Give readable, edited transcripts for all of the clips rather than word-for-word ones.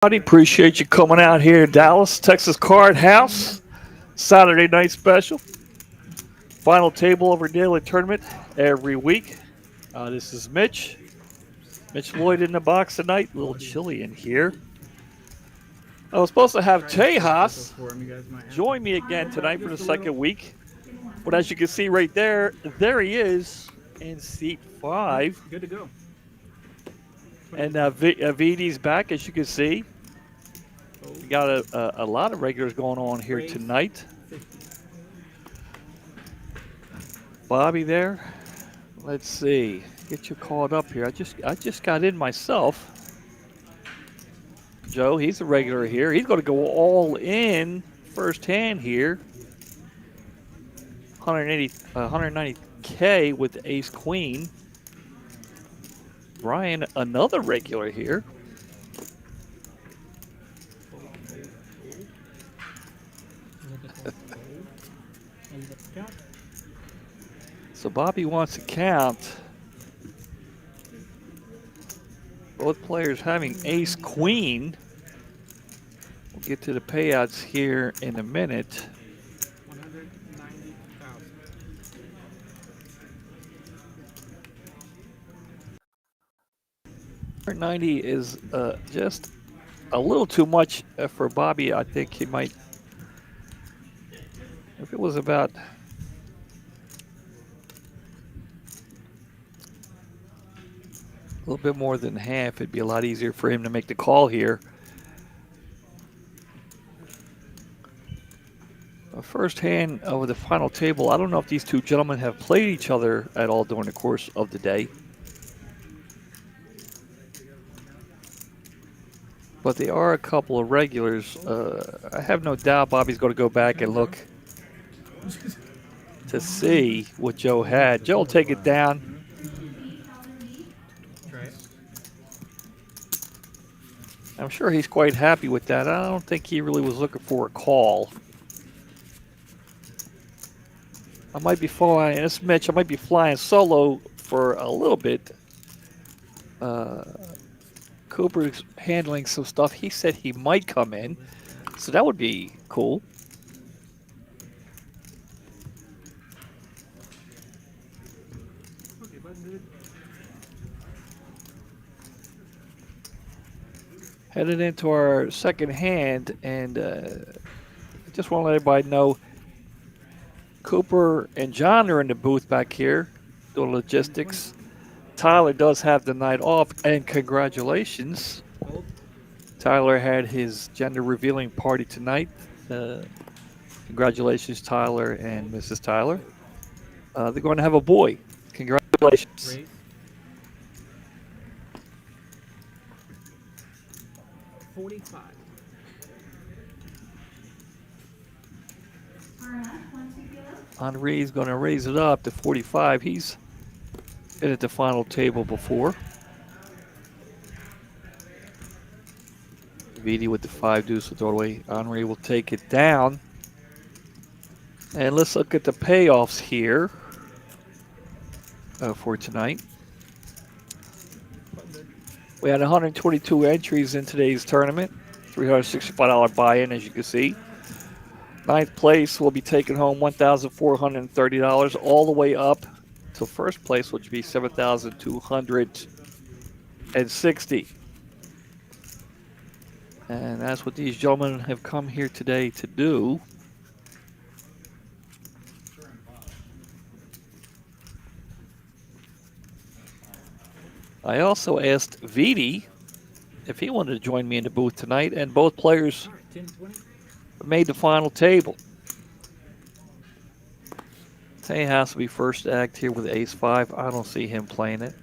Appreciate you coming out here to Dallas, Texas Card House. Saturday night special. Final table of our daily tournament every week. This is Mitch. Mitch Lloyd in the box tonight. A little chilly in here. I was supposed to have Tejas join me again tonight for the second week. But as you can see right there, there he is in seat 5. Good to go. And VD's back, as you can see. We got a lot of regulars going on here tonight. Bobby there. Let's see. Get you caught up here. I just got in myself. Joe, he's a regular here. He's going to go all in first hand here. 190K with ace queen. Brian, another regular here. So Bobby wants to count. Both players having ace queen. We'll get to the payouts here in a minute. 190 is just a little too much for Bobby. I think he might, if it was about a little bit more than half, it'd be a lot easier for him to make the call here. First hand of the final table. I don't know if these two gentlemen have played each other at all during the course of the day. But they are a couple of regulars. I have no doubt Bobby's going to go back and look to see what Joe had. Joe will take it down. I'm sure he's quite happy with that. I don't think he really was looking for a call. I might be flying, this Mitch, I might be flying solo for a little bit. Cooper's handling some stuff. He said he might come in, so that would be cool. Headed into our second hand, and I just want to let everybody know Cooper and John are in the booth back here doing logistics. Tyler does have the night off, and congratulations. Tyler had his gender revealing party tonight. Congratulations, Tyler and Mrs. Tyler. They're going to have a boy. Congratulations. 45. Henri's going to raise it up to 45. He's been at the final table before. VD with the 5 deuce with Broadway. Henri will take it down. And let's look at the payoffs here for tonight. We had 122 entries in today's tournament. $365 buy-in, as you can see. Ninth place will be taking home $1,430, all the way up to first place, which would be $7,260. And that's what these gentlemen have come here today to do. I also asked VD if he wanted to join me in the booth tonight, and both players made the final table. Tay has to be first act here with ace 5. I don't see him playing it.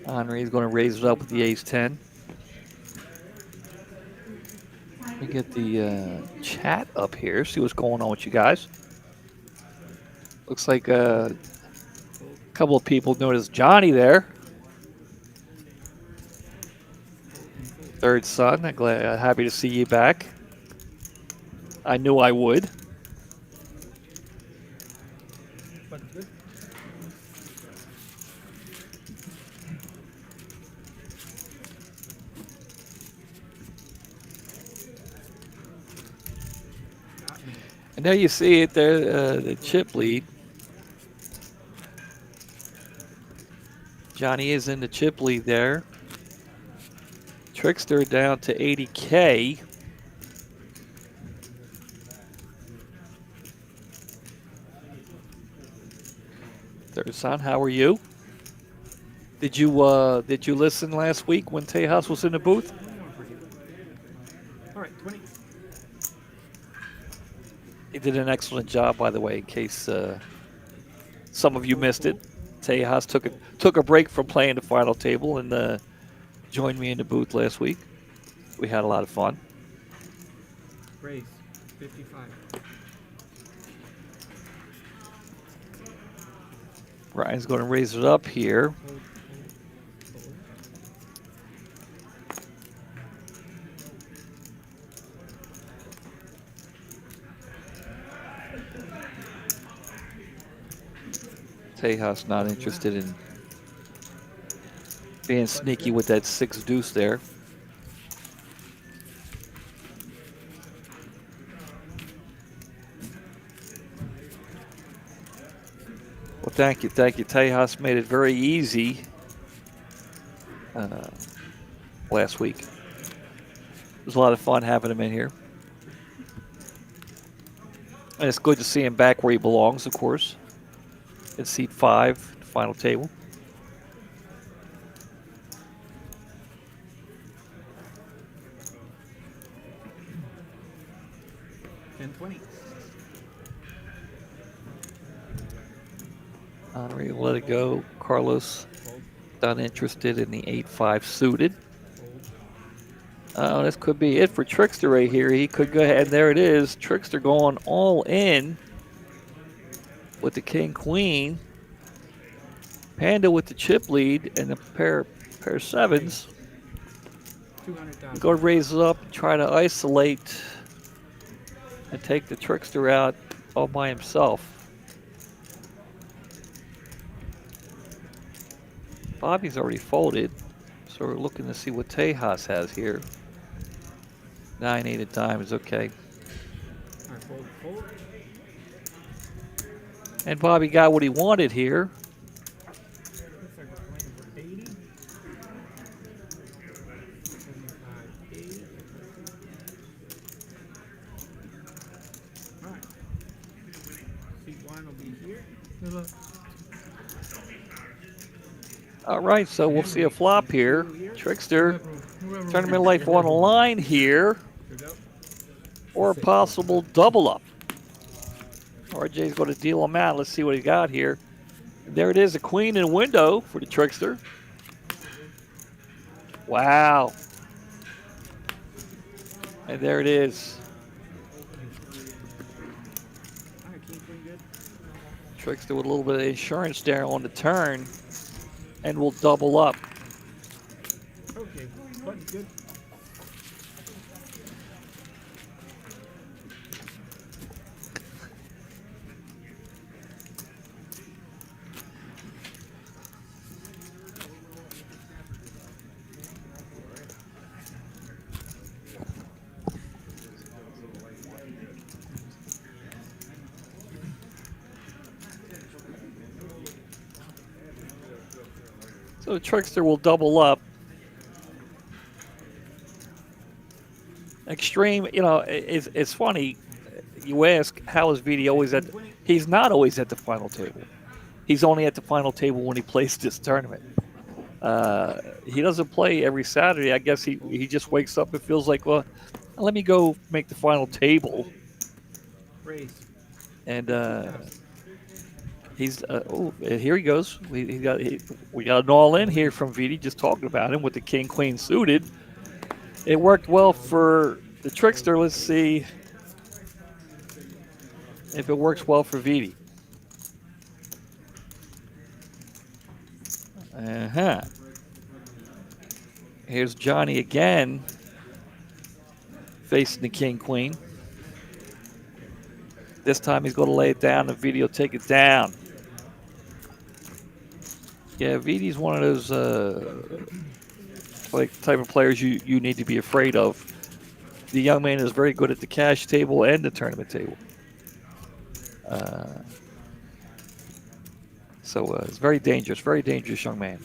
Henri's going to raise it up with the ace 10. Let me get the chat up here, see what's going on with you guys. Looks like a couple of people noticed Johnny there. Third son, I'm happy to see you back. I knew I would. And there you see it there, the chip lead. Johnny is in the chip lead there. Trickster down to 80K. Third son, how are you? Did you listen last week when Tejas was in the booth? All right, 20. He did an excellent job, by the way, in case some of you missed it. Tejas took a break from playing the final table and joined me in the booth last week. We had a lot of fun. Raise. 55. Brian's going to raise it up here. Hold, hold, hold. Tejas not interested in being sneaky with that 6 deuce there. Well, thank you. Tejas made it very easy last week. It was a lot of fun having him in here. And it's good to see him back where he belongs, of course, in seat 5, the final table. And 20. Henri, let it go. Carlos, Hold, not interested in the 8-5 suited. hold. This could be it for Trickster right here. He could go ahead. And there it is. Trickster going all in with the king queen. Panda with the chip lead and the pair sevens. 200,000. Go raise it up and try to isolate and take the Trickster out all by himself. Bobby's already folded, so we're looking to see what Tejas has here. 9-8 of diamonds, okay. All right, fold, fold. And Bobby got what he wanted here. Looks like we're playing for 80. 75, 80. All right. Seat 1 will be here. Good luck. All right, so we'll see a flop here. Trickster, tournament life on the line here, or a possible double up. RJ's going to deal him out. Let's see what he got here. There it is, a queen in a window for the Trickster. Wow. And there it is. All right, king, queen, good. Trickster with a little bit of insurance there on the turn. And we'll double up. Okay, button's good. So the Trickster will double up. Extreme, it's funny. You ask, how is VD always at? He's not always at the final table. He's only at the final table when he plays this tournament. He doesn't play every Saturday. I guess he just wakes up and feels like, well, let me go make the final table. Raise. And he's here he goes. We got an all in here from VD. Just talking about him with the king queen suited. It worked well for the Trickster. Let's see if it works well for VD. Here's Johnny again, facing the king queen. This time he's going to lay it down. The VD will take it down. Yeah, VD's one of those type of players you need to be afraid of. The young man is very good at the cash table and the tournament table. Uh, so it's very dangerous young man.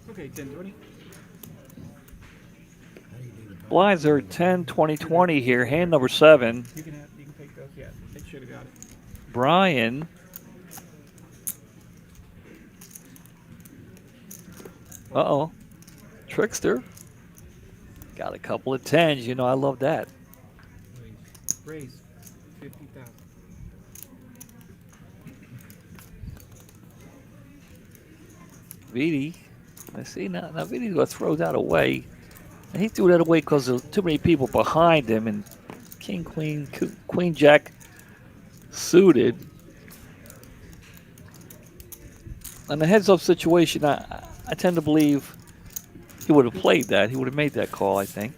Okay, 10-20. Blinds are 10, 20, 20 here. Hand number 7. You can take those. Yeah, it should have got it. Brian. Uh-oh. Trickster. Got a couple of 10s. You know, I love that. Raise 50,000. Vidi. I see now Vidi's going to throw that away. And he threw that away because there were too many people behind him. And King, Queen, Jack suited. In the heads-up situation, I tend to believe he would have played that. He would have made that call, I think.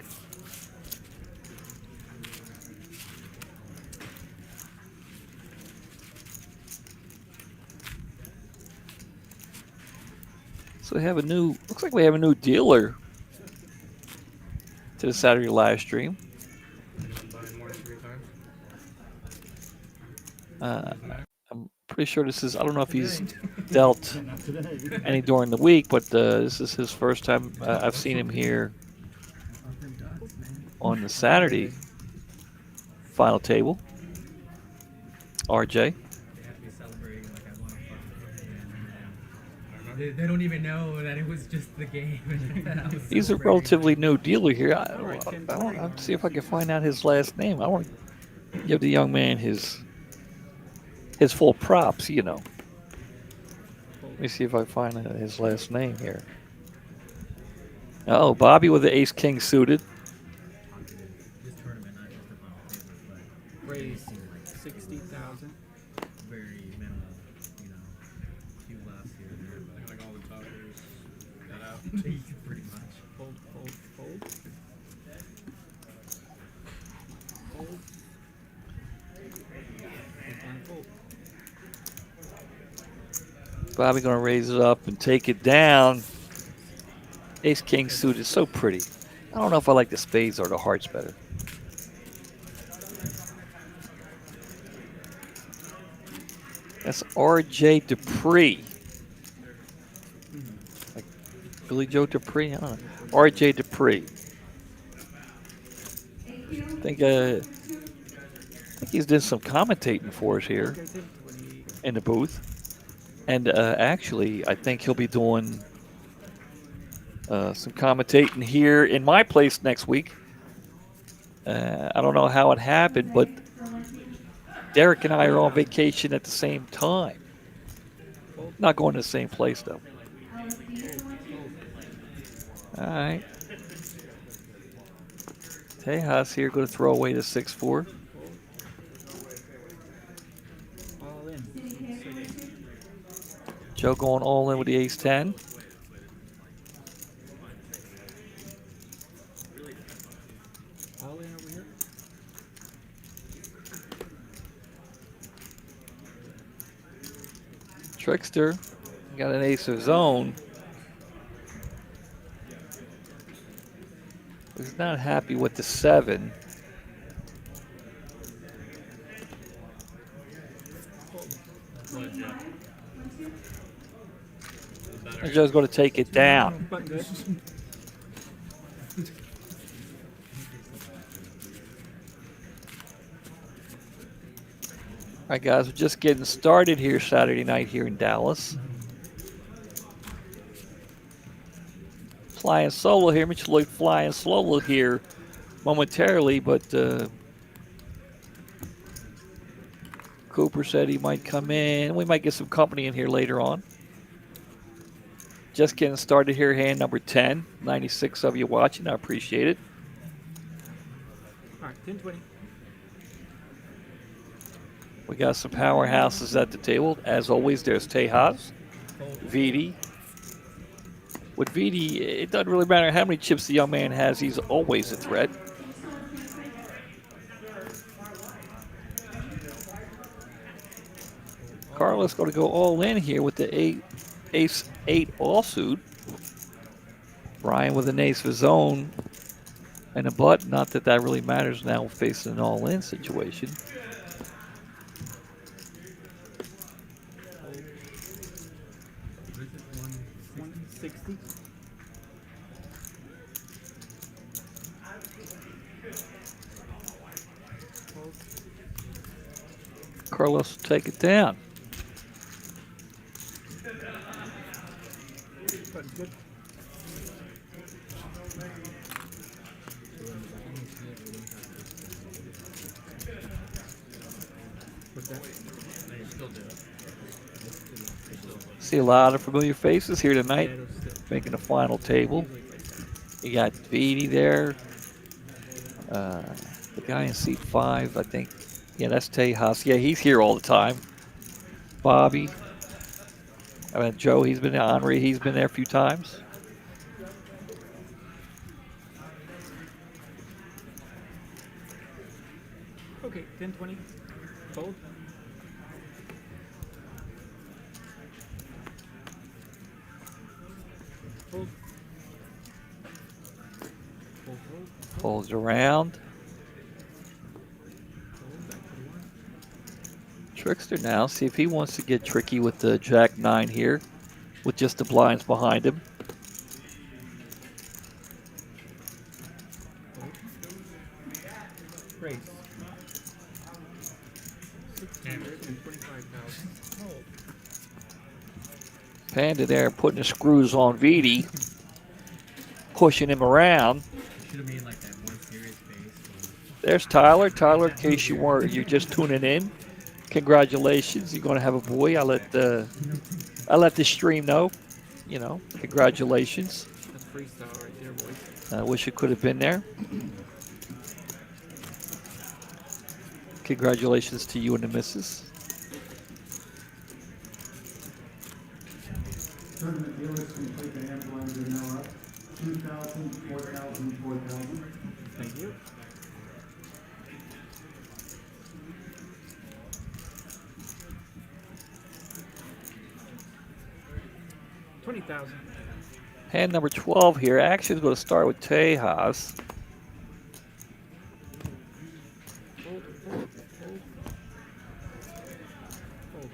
So looks like we have a new dealer to the Saturday live stream. I'm pretty sure this is, I don't know if he's dealt any during the week, but this is his first time I've seen him here on the Saturday final table. RJ. They don't even know that it was just the game. He's a relatively new dealer here. I'll see if I can find out his last name. I want to give the young man his full props, you know. Let me see if I find his last name here. Oh, Bobby with the ace-king suited. Raise 60,000. Very minimal, you know, few laughs here and there. Like all the talkers got out. Pretty much. Fold. Fold. And fold. Bobby going to raise it up and take it down. Ace-king suited is so pretty. I don't know if I like the spades or the hearts better. That's R.J. Dupree. Like Billy Joe Dupree? I don't know. R.J. Dupree. I think he's did some commentating for us here in the booth. And actually, I think he'll be doing some commentating here in my place next week. I don't know how it happened, but Derek and I are on vacation at the same time. Not going to the same place, though. All right. Tejas here going to throw away the 6-4. All in. Joe going all in with the ace-10. All in over here. Trickster got an ace of his own. He's not happy with the 7. And Joe's going to take it down. But good. All right, guys, we're just getting started here Saturday night here in Dallas. Flying solo here. Mitchell Lloyd flying solo here momentarily, but Cooper said he might come in. We might get some company in here later on. Just getting started here, hand number 10. 96 of you watching. I appreciate it. All right, 10-20. We got some powerhouses at the table. As always, there's Tejas, Vidi. With Vidi, it doesn't really matter how many chips the young man has. He's always a threat. Carlos going to go all in here with the ace eight offsuit. Brian with an ace of his own and a button. Not that that really matters now facing an all in situation. What is it? 160? 160. Fold. Carlos will take it down. Button's good. What's that? No, you still do it. You still See a lot of familiar faces here tonight Yeah, it'll still. making the final table. Usually plays that. You got Beatty there. The guy in seat 5, I think. Yeah, that's Tejas. Yeah, he's here all the time. Bobby. I mean, Joe, he's been there. Henri, he's been there a few times. Okay, 10, 20. Fold. Fold. Fold, fold. Folds around. Fold. Back to the one. Trickster now. See if he wants to get tricky with the Jack 9 here with just the blinds behind him. Fold. Raise. 625,000. Fold. Panda there putting the screws on Vidi, pushing him around. should have made like that one serious face. There's Tyler. Tyler, in case you're just tuning in, congratulations. You're going to have a boy. I let the stream know. You know, congratulations. That's freestyle right there, boys. I wish it could have been there. Congratulations to you and the missus. Tournament dealers complete the hand blinds are now up. 2,000, 4,000, 4,000. Thank you. $20,000. Hand number 12 here. Action is going to start with Tejas. Fold, fold, fold. Fold.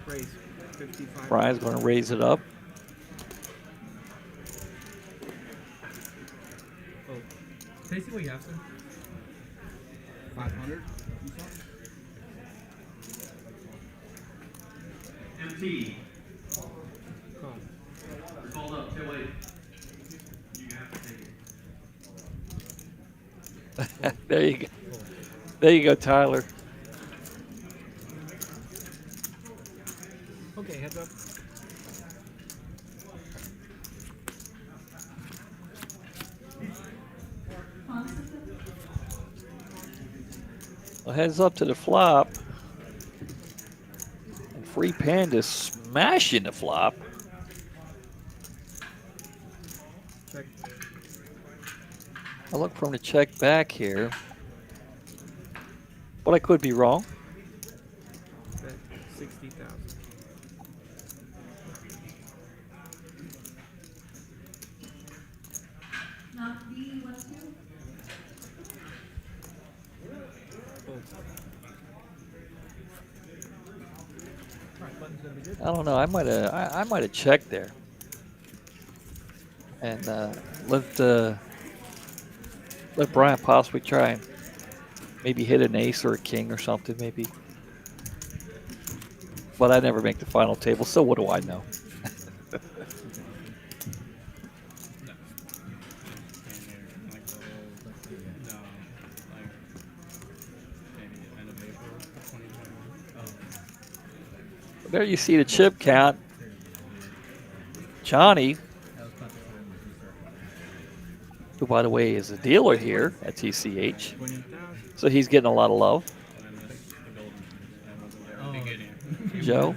Raise. 55. Brian's going to raise it up. Fold. Can I see what you have, sir? 500. MT. Call. Called up. Hey, wait. You have to take it. There you go. There you go, Tyler. Okay, heads up. Well, heads up to the flop. And Free Panda smashing the flop. Check. I look for him to check back here. But I could be wrong. Bet 60,000. Not B, what's two? Fold. Alright, button's gonna be good. I don't know. I might have checked there. And let Brian possibly try and maybe hit an ace or a king or something, maybe. But I never make the final table, so what do I know? There you see the chip count. Johnny, who by the way is a dealer here at TCH, 20,000. so he's getting a lot of love. Joe,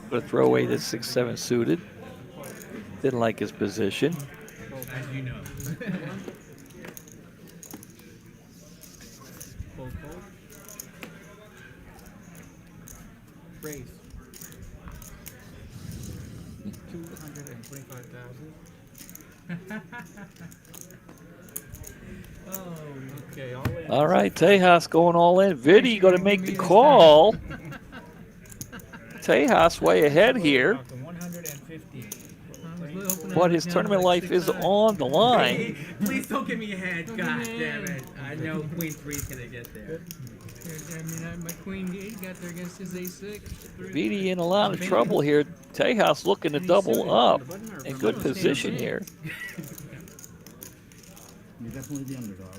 gonna throw away this 6-7 suited. Didn't like his position. Fold. As you know. Fold, fold. Raise. 225,000. Oh, Okay, all in. All right, Tejas going all in. Vinny going to make the call. Tejas way ahead here, 150. but his tournament life is on the line. Please don't give me a head. God damn it. I know Queen 3's going to get there. I mean, my queen 8 got there against his a6. Vinny in a lot of trouble here. Tejas looking to double up. In good position here. You're definitely the underdog.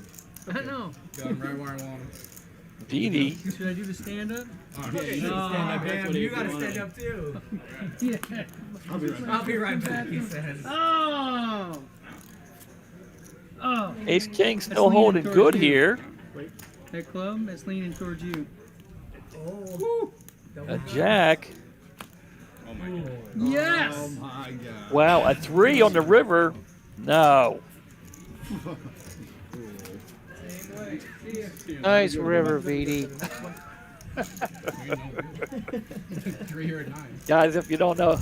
I know. Got him right where I want him. Vinny, Should I do the stand up? Okay, No, damn, you got to stand up too. Yeah. I'll be right back, he says. Oh! Oh! Ace King still holding good here. That club is leaning towards you. Oh. A jack. Oh my God. Yes! Oh my God. Wow, a 3 on the river. No. Nice river, VD. 3 or 9. Guys, if you don't know,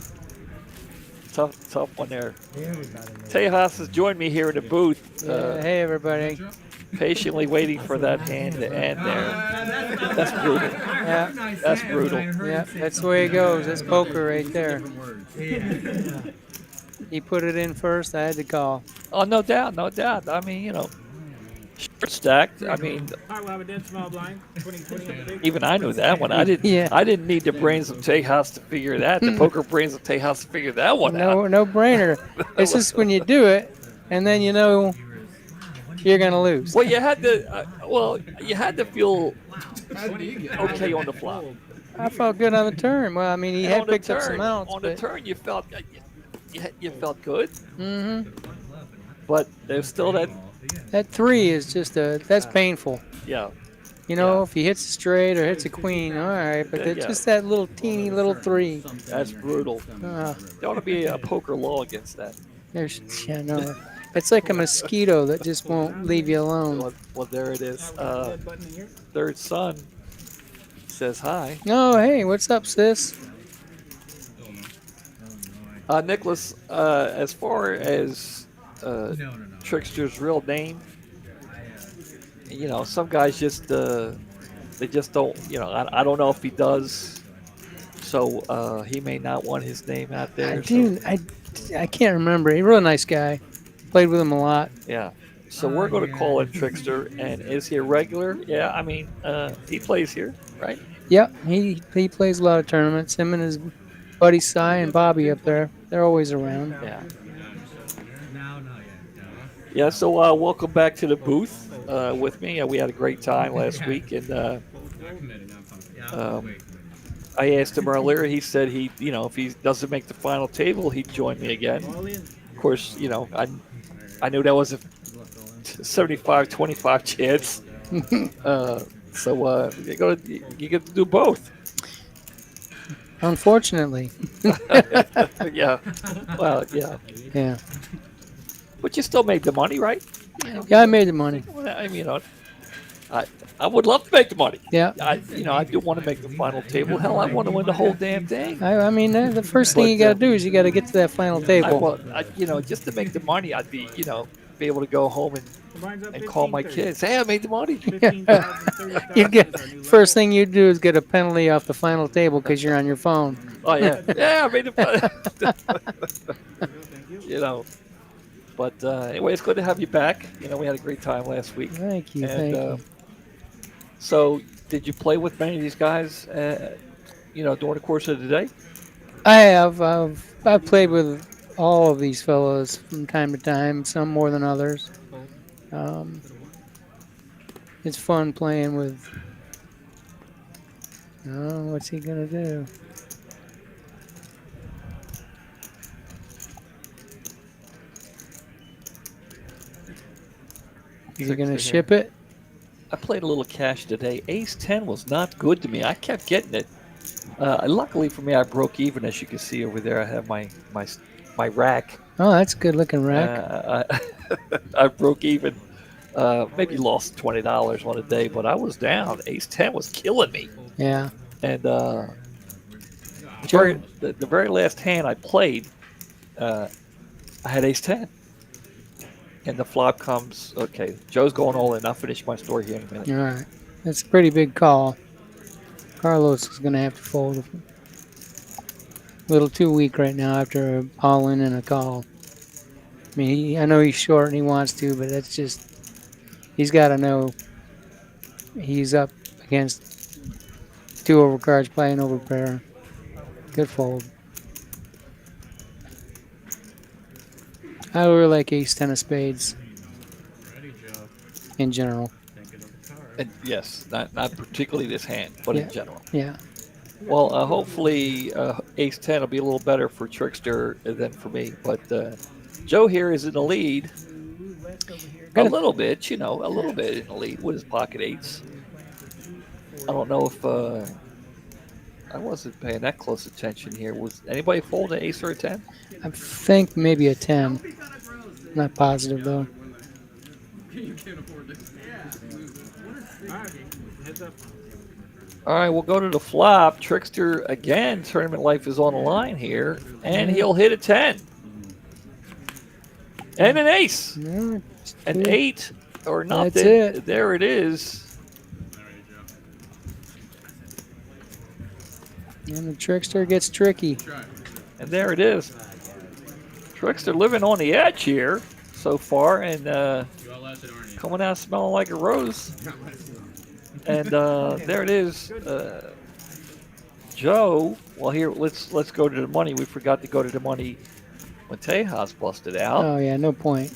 tough one there. Tejas has joined me here in the booth, Hey, everybody. patiently waiting for that hand to end there. That's brutal. Yeah, That's brutal. yeah, that's the way it goes. That's poker right there. He put it in first. I had to call. Oh, no doubt, no doubt. I mean, you know, short stacked. I mean, I will have a dead small blind. 20, even I knew that one. I didn't. Yeah. I didn't need the brains of Tejas to figure that. The poker brains of Tejas to figure that one out. No brainer. It's just when you do it, and then you know you're gonna lose. Well, you had to. You had to feel okay on the flop. I felt good on the turn. Well, I mean, he And had on the picked up turn, some outs, on the but turn, you felt you felt good, mm-hmm. but there's still that. That 3 is just that's painful. Yeah. You know, Yeah. if he hits a straight or hits a queen, all right, but it's Yeah. just that little teeny little 3. That's brutal. There ought to be a poker law against that. Yeah, no. It's like a mosquito that just won't leave you alone. Well, there it is. Third son says hi. Oh, hey, what's up, sis? Nicholas, as far as Trickster's real name, you know, some guys just they just don't. You know, I don't know if he does. So he may not want his name out there. I can't remember. He's a real nice guy. Played with him a lot. Yeah. So we're going to call him Trickster. And is he a regular? Yeah, I mean, he plays here, right? Yep, he plays a lot of tournaments. Him and his buddy Cy and Bobby up there. They're always around. Yeah. No. Yeah, so welcome back to the booth with me. We had a great time last week. And I asked him earlier. He said if he doesn't make the final table, he'd join me again. Of course, I knew that was a 75-25 chance. So you get to do both. Unfortunately. Yeah. Well, yeah. Yeah. But you still made the money, right? Yeah, I made the money. Well, I mean, I would love to make the money. Yeah. I do want to make the final table. Hell, I want to win the whole damn thing. I mean, the first thing you got to do is you got to get to that final table. Just to make the money, I'd be able to go home and call my kids. Hey, I made the money. You get first thing you do is get a penalty off the final table because you're on your phone. Oh yeah, yeah, I made the money. But anyway, it's good to have you back. We had a great time last week. Thank you. And, Thank you. So, did you play with many of these guys? During the course of the day? I have. I've played with all of these fellows from time to time. Some more than others. It's fun playing with. Oh, what's he gonna do? Is he gonna ship it? I played a little cash today. Ace 10 was not good to me. I kept getting it. Luckily for me, I broke even, as you can see over there. I have my my rack. Oh, that's a good looking rack. I broke even. Maybe lost $20 on a day, but I was down. Ace 10 was killing me. Yeah. And Joe, the very last hand I played, I had Ace 10. And the flop comes. Okay, Joe's going all in. I'll finish my story here in a minute. all right. That's a pretty big call. Carlos is going to have to fold. A little too weak right now after a all in and a call. I mean, I know he's short and he wants to, but that's just, he's got to know he's up against 2 overcards playing over pair. Good fold. I really like ace 10 of spades Ready, Joe. in general. Thinking of the card. And yes, not particularly this hand, but Yeah. in general. Yeah. Well, hopefully Ace 10 will be a little better for Trickster than for me. But Joe here is in the lead a little bit, a little bit in the lead with his pocket eights. I don't know if I wasn't paying that close attention here. Was anybody fold an ace or a 10? I think maybe a 10. Not positive, though. You can't afford this. Heads up. All right, we'll go to the flop. Trickster, again, tournament life is on the line here. And he'll hit a 10. And an ace. Yeah, An 8 or nothing. That's it. There it is. and the trickster gets tricky. And there it is. Trickster living on the edge here so far. And coming out smelling like a rose. And there it is. Joe, well, here, let's go to the money. We forgot to go to the money when Tejas busted out. Oh, yeah, no point.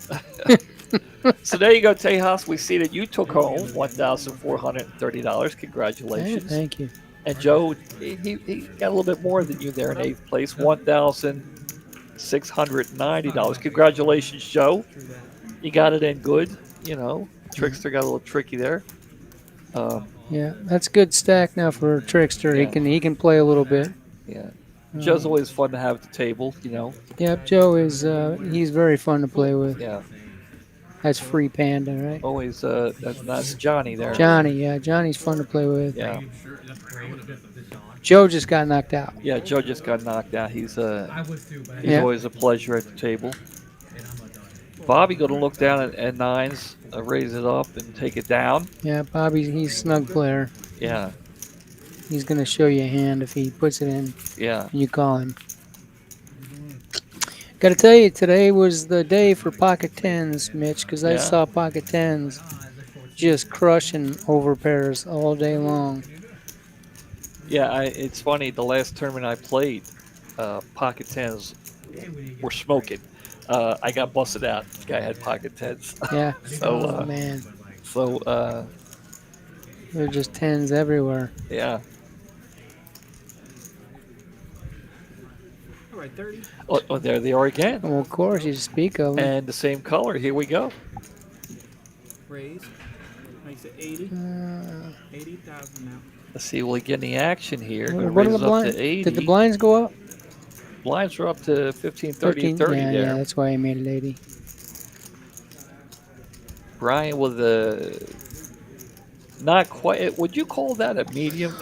So there you go, Tejas. We see that you took home $1,430. Hey, Congratulations. thank you. And Joe, he got a little bit more than you there in 8th place, $1,690. Congratulations, Joe. You got it in good. Trickster got a little tricky there. Yeah, that's a good stack now for Trickster. Yeah. He can play a little bit. Yeah. Joe's always fun to have at the table, Yep, Joe is he's very fun to play with. Yeah. That's free panda, right? Always, that's Johnny there. Johnny's fun to play with. Yeah. Joe just got knocked out. Yeah, Joe just got knocked out. He's Yeah. always a pleasure at the table. Bobby going to look down at nines, raise it up and take it down. Yeah, Bobby, he's a snug player. Yeah, He's going to show you a hand if he puts it in yeah. and you call him. Got to tell you, today was the day for pocket tens, Mitch, because I Yeah. saw pocket tens just crushing over pairs all day long. Yeah, it's funny. The last tournament I played, pocket tens were smoking. I got busted out. This guy had pocket tens. Yeah. So, oh, man. So, They're just tens everywhere. yeah. All right, 30. Oh, there they are again. Well, of course, you speak of them. And the same color. Here we go. Raise. Makes it 80. 80,000 now. Let's see. We'll get in the action here. Gonna What are raise the it up blinds? to 80. Did the blinds go up? Blinds are up to 15, 30, and 30 yeah, there. yeah, that's why I made it 80. Brian with a not quite. Would you call that a medium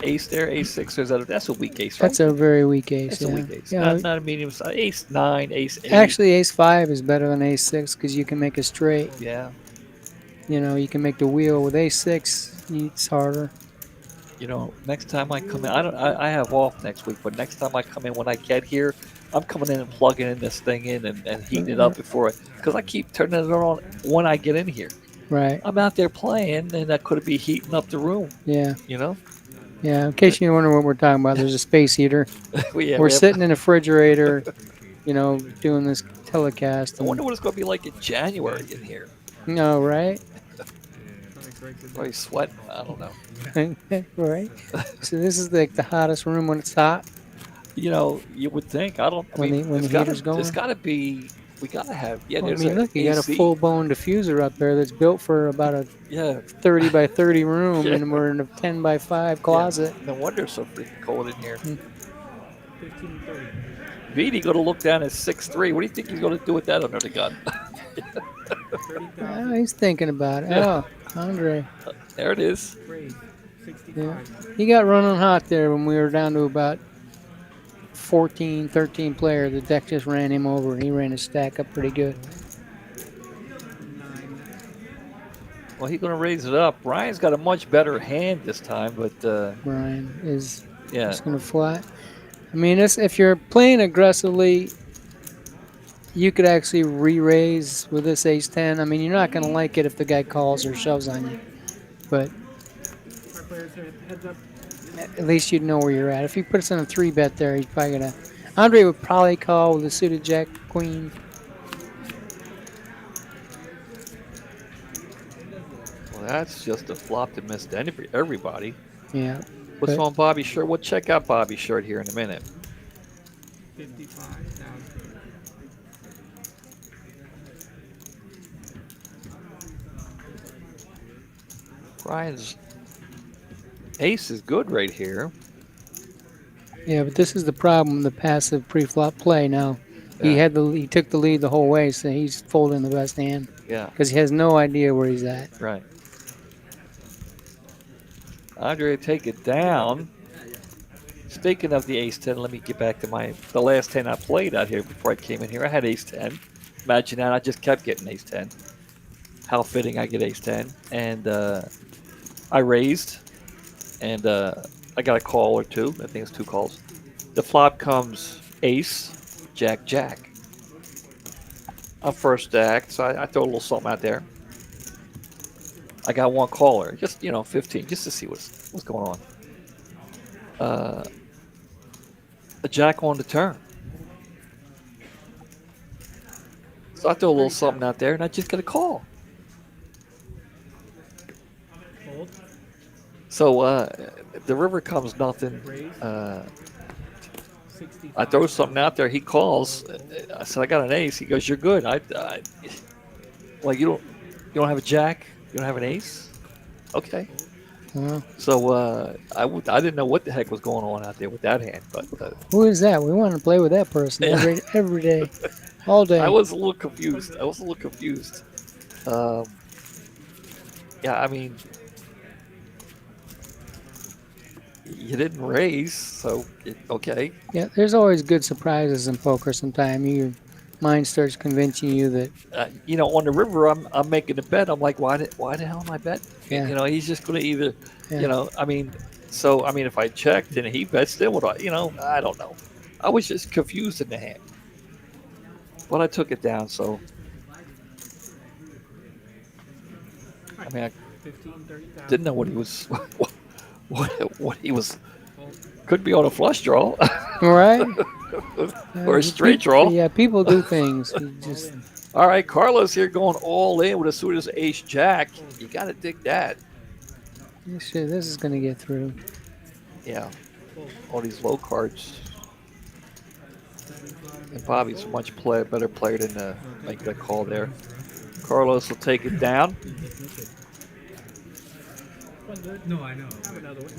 ace there? Ace 6 or that's a weak ace, right? That's a very weak ace. That's yeah. a weak ace. Yeah, Not a medium size. Ace 9, ace 8. actually, ace 5 is better than ace 6 because you can make a straight. Yeah. You can make the wheel with ace 6. It's harder. Next time I come in, I have off next week, but next time I come in, when I get here, I'm coming in and plugging in this thing in and heating it up because I keep turning it on when I get in here. Right. I'm out there playing, and I could be heating up the room. Yeah. Yeah. In case you wonder what we're talking about, there's a space heater. We're sitting in a refrigerator, doing this telecast. I wonder what it's going to be like in January in here. No, right? Probably sweating. I don't know. Right. So this is like the hottest room when it's hot. You would think. I don't. When the heater's going. There's got to be. We got to have. Yeah. Well, I There's mean, look, you got a AC. full-blown diffuser up there that's built for about a 30 by 30 room, Yeah. and we're in a 10 by 5 closet. No wonder it's so freaking cold in here. 15 and 30. Vidi going to look down at 6-3. What do you think he's going to do with that under the gun? 30,000. Oh, he's thinking about it. Yeah. Oh, Andre. There it is. Raise. Yeah. 65. He got running hot there when we were down to about 14, 13 player. The deck just ran him over. He ran his stack up pretty good. 9. Well, he's going to raise it up. Ryan's got a much better hand this time, but Brian is yeah. just going to flat. I mean, if you're playing aggressively, you could actually re-raise with this ace-10. I mean, you're not going to like it if the guy calls or shoves on you. But Our players heads up. at least you'd know where you're at. If he puts in a 3-bet there, he's probably going to... Andre would probably call with a suited jack, queen. Well, that's just a flop that missed everybody. Yeah. What's But- on Bobby's shirt? We'll check out Bobby's shirt here in a minute. 55,000. Ryan's ace is good right here. Yeah, but this is the problem, the passive pre-flop play now. Yeah. He took the lead the whole way, so he's folding the best hand Yeah, because he has no idea where he's at. right. Andre, take it down. Speaking of the ace-10, let me get back to the last 10 I played out here before I came in here. I had ace-10. Imagine that, I just kept getting ace-10. How fitting I get ace-10. And I raised, and I got a call or two. I think it's 2 calls. The flop comes ace, jack, jack. On first stack, so I throw a little something out there. I got 1 caller, just 15, just to see what's going on. A jack on the turn. So I throw a little something out there, and I just get a call. Fold. So the river comes nothing. Raise. 65. I throw something out there. He calls. I said, I got an ace. He goes, you're good. Like you don't have a jack. You don't have an ace. Okay. So I didn't know what the heck was going on out there with that hand, but Who is that? We want to play with that person Yeah. every day, all day. I was a little confused. Yeah, I mean, you didn't raise, so okay. Yeah, there's always good surprises in poker. Sometimes your mind starts convincing you that On the river, I'm making a bet. I'm like, why the hell am I betting? Yeah. He's just going to either, Yeah. if I checked and he bets, then what I don't know. I was just confused in the hand. But I took it down, so. I mean, I 15, 30,000. didn't know what he was, what he was, could be on a flush draw right or a straight draw. Yeah, people do things. You just All right, Carlos here going all in with a suited ace jack. You got to dig that. shit, this is gonna get through. Yeah, all these low cards. And Bobby's a much better player than make that call there. Carlos will take it down. No, I know. Have another one.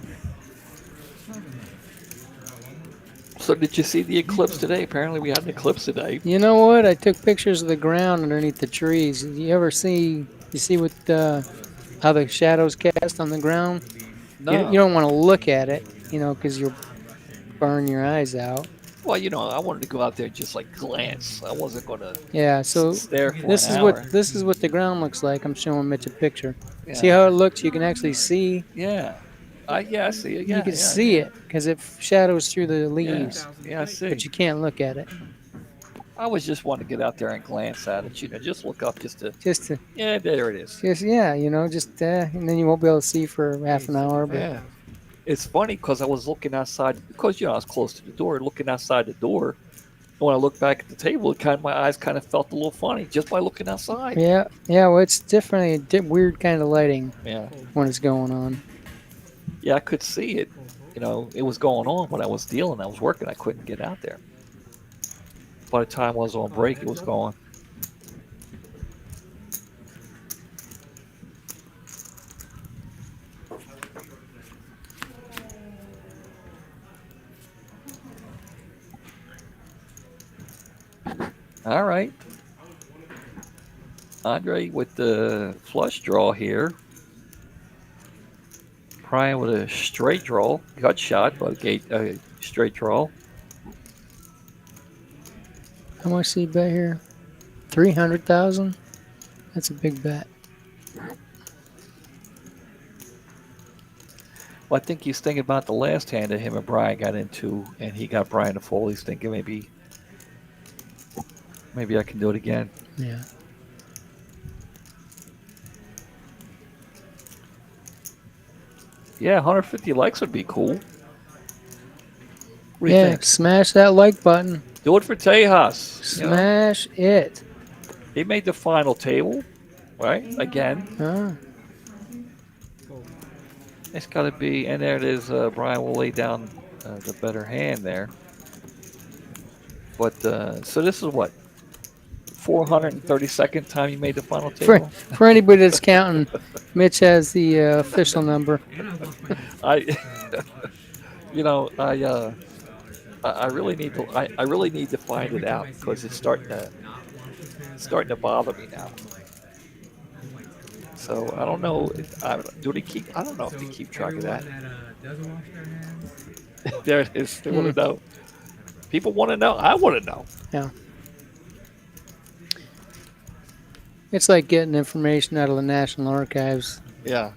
So did you see the eclipse today? Apparently we had an eclipse today. You know what? I took pictures of the ground underneath the trees. You see what how the shadows cast on the ground? No. You don't want to look at it, because you'll burn your eyes out. Well, I wanted to go out there and just like glance. I wasn't going to Yeah, so stare for this an is hour. what the ground looks like. I'm showing Mitch a picture. Yeah. See how it looks? You can actually see. Yeah. I see it. Yeah, You can yeah, see yeah. it because it shadows through the leaves, Yeah, I see. but you can't look at it. I was just wanting to get out there and glance at it. Just look up just to. Just to, Yeah, there it is. and then you won't be able to see for half an hour. But Yeah. It's funny because I was looking outside because I was close to the door, looking outside the door. And when I looked back at the table, my eyes kind of felt a little funny just by looking outside. yeah. Well, it's definitely a weird kind of lighting Yeah. when it's going on. Yeah, I could see it. It was going on when I was dealing. I was working. I couldn't get out there. By the time I was on break, it was gone. All right. Andre with the flush draw here. Brian with a straight draw. Gut shot, but straight draw. How much did he bet here? 300,000. That's a big bet. Well, I think he's thinking about the last hand that him and Brian got into, and he got Brian to fold. He's thinking maybe I can do it again. Yeah. Yeah, 150 likes would be cool. What do you Yeah. think? Smash that like button. Do it for Tejas. You know, Smash it. he made the final table, right? Again. Huh? It's got to be, and there it is. Brian will lay down the better hand there. But so this is what 432nd time you made the final table. For anybody that's counting, Mitch has the official number. I, you know, I really need to I really need to find it out because it's starting to bother me now. So I don't know. Do they keep? I don't know if they keep track of that. Doesn't wash their hands. There it is. They want to know. People want to know. I want to know. Yeah. It's like getting information out of the National Archives, Yeah.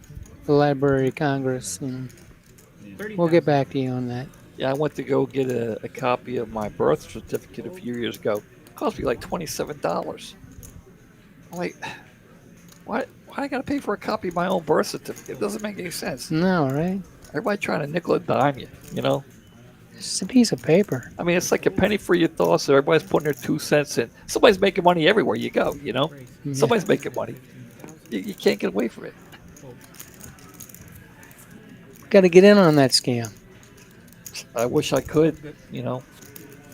the Library of Congress. You know. We'll get back to you on that. Yeah. I went to go get a copy of my birth certificate a few years ago. It cost me like $27. I'm like, why? Why I got to pay for a copy of my own birth certificate? It doesn't make any sense. No, right? Everybody trying to nickel and dime you. You know. It's just a piece of paper. I mean, it's like a penny for your thoughts. So everybody's putting their 2 cents in. Somebody's making money everywhere you go. You know. Yeah. Somebody's making money. You can't get away from it. Got to get in on that scam. I wish I could, you know.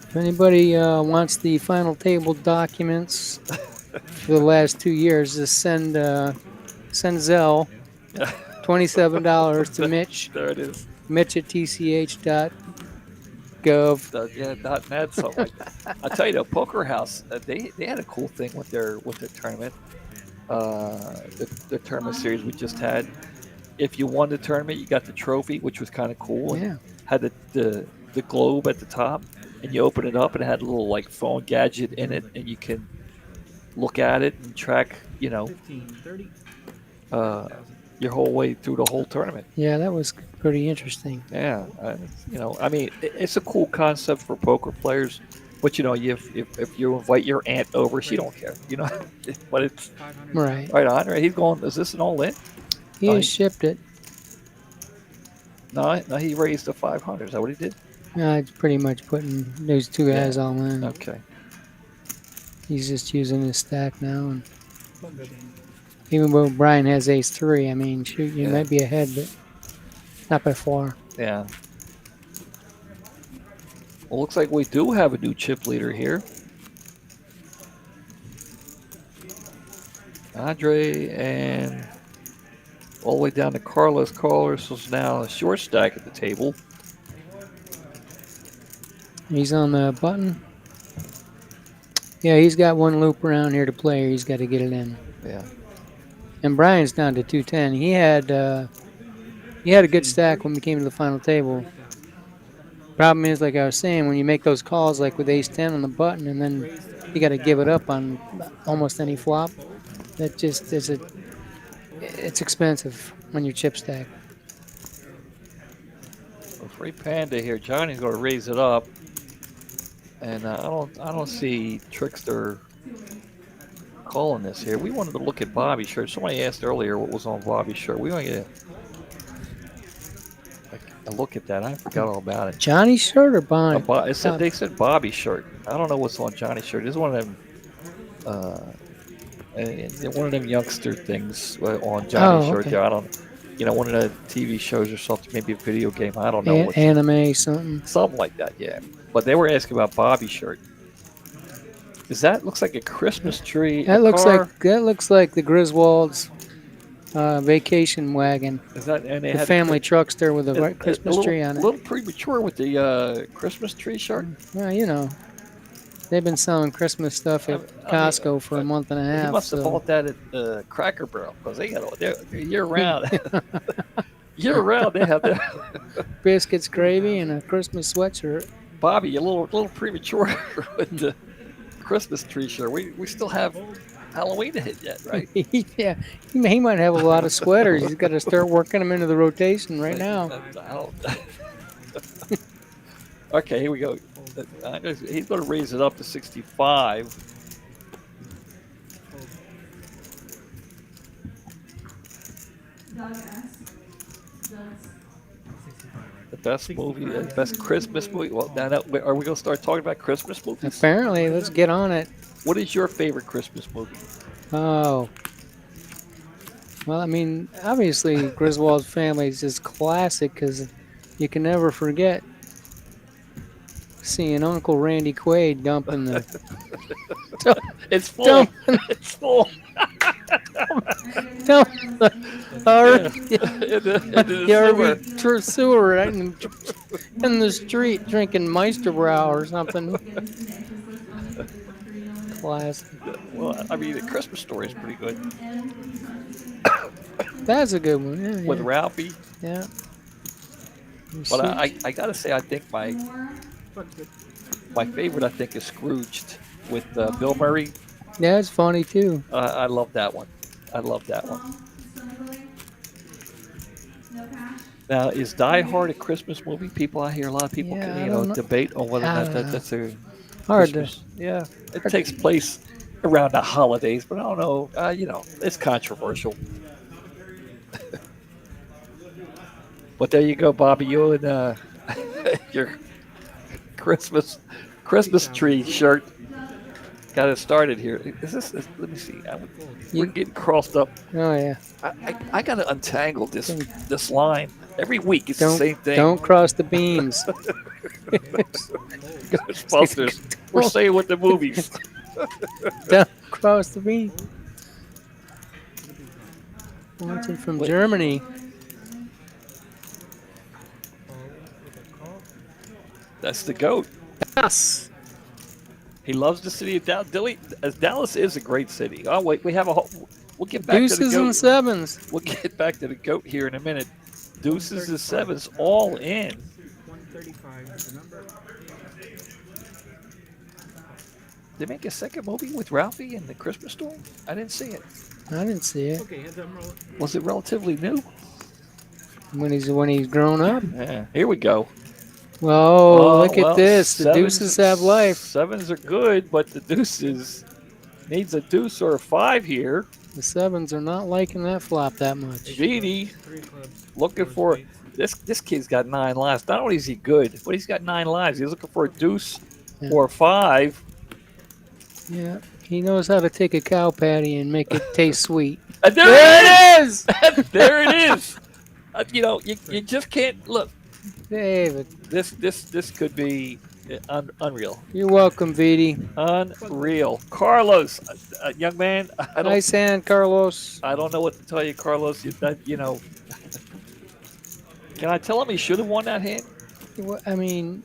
If anybody wants the final table documents for the last 2 years, just send Zelle $27 to Mitch. There it is. Mitch at tch.gov. .net, something like that. I tell you, the Poker House, they had a cool thing with their tournament. The tournament series we just had. If you won the tournament, you got the trophy, which was kind of cool. Yeah. Had the globe at the top, and you open it up, and it had a little like phone gadget in it, and you can look at it and track, you know, 15, 30. your whole way through the whole tournament. Yeah, that was pretty interesting. Yeah, you know, I mean, it's a cool concept for poker players, but you know, if you invite your aunt over, she don't care, you know. But it's 500. Right. right on. Right, he's going. Is this an all in? He Oh, has shipped it. No, he raised the 500. Is that what he did? It's pretty much putting those two guys all in. Okay. He's just using his stack now. And even though Brian has ace-3, I mean, shoot, you Yeah. might be ahead, but not by far. Yeah. Well, looks like we do have a new chip leader here. Andre and all the way down to Carlos. Carlos is now a short stack at the table. He's on the button. Yeah, he's got one loop around here to play. He's got to get it in. Yeah. And Brian's down to 210. He had a good stack when we came to the final table. Problem is, like I was saying, when you make those calls, like with ace-10 on the button, and then you got to give it up on almost any flop, that just is it's expensive when you chip stack. Well, free panda here. Johnny's going to raise it up, and I don't see Trickster calling this here. We wanted to look at Bobby's shirt. Somebody asked earlier what was on Bobby's shirt. We want to get a look at that. I forgot all about it. Johnny's shirt or Bonnie? They said Bobby's shirt. I don't know what's on Johnny's shirt. This is one of them. One of them youngster things on Johnny's shirt okay. there. I don't, one of the TV shows or something, maybe a video game. I don't know. Anime, something like that, yeah. But they were asking about Bobby's shirt. Looks like a Christmas tree? That looks like the Griswolds vacation wagon. The family truckster with a white Christmas tree on it. A little premature with the Christmas tree shirt. Well, They've been selling Christmas stuff at Costco for a month and a He half. must have So bought that at Cracker Barrel because they're year round. Year round they have that. biscuits, gravy, and a Christmas sweatshirt. Bobby, you're a little premature with the Christmas tree shirt. We still have Halloween to hit yet, right? Yeah, he might have a lot of sweaters. He's got to start working them into the rotation right now. I don't- okay, here we go. He's going to raise it up to 65. Doug S. Doug's. 65, right? The best movie, best Christmas movie. Well, now are we going to start talking about Christmas movies? Apparently, let's get on it. What is your favorite Christmas movie? Oh. Well, I mean, obviously, Griswold's Family is just classic because you can never forget seeing Uncle Randy Quaid dumping the It's full. dumping, It's full. dumping the, In the the sewer. RV sewer right in the street drinking Meisterbrow or something. Classic. Well, I mean, the Christmas Story is pretty good That's a good one. Yeah, with yeah. Ralphie. Yeah. But I gotta say, I think my favorite, I think, is Scrooged with Bill Murray. Yeah, it's funny too. I love that one. I love that one. No cash. Now, is Die Hard a Christmas movie? I hear a lot of people, Yeah, I don't know. debate on whether or I not don't know. that's a Hard Christmas. Yeah, it takes place around the holidays, but I don't know. It's controversial. But there you go, Bobby. You and your Christmas tree shirt got it started here. Let me see. We're getting crossed up. Oh yeah. I got to untangle this line every week. It's the Don't same thing. don't cross the beams. Ghostbusters. We're staying with the movies. Don't cross the beam. Watching from Germany. That's the goat. Yes. He loves the city of Dallas. Dallas is a great city. Oh wait, we have a whole. We'll get back to the Deuces goat. and sevens. We'll get back to the goat here in a minute. Deuces and sevens all in. 135 is the number. They make a second movie with Ralphie and the Christmas Story? I didn't see it. I didn't see it. Okay, heads up, roll. Was it relatively new? When he's grown up. Yeah. Here we go. Whoa, look well, at this. The sevens- deuces have life. Sevens are good, but the deuces needs a deuce or a 5 here. The sevens are not liking that flop that much. Genie 3 clubs. looking for this kid's got 9 lives. Not only is he good, but he's got 9 lives. He's looking for a deuce Yeah. or a 5. Yeah, he knows how to take a cow patty and make it taste sweet. And there There it it is! is! There it is! You just can't look. David, This could be unreal. you're welcome, Vidi. Unreal. Carlos, young man, Nice hand, Carlos. I don't know what to tell you, Carlos. Can I tell him he should have won that hand? I mean,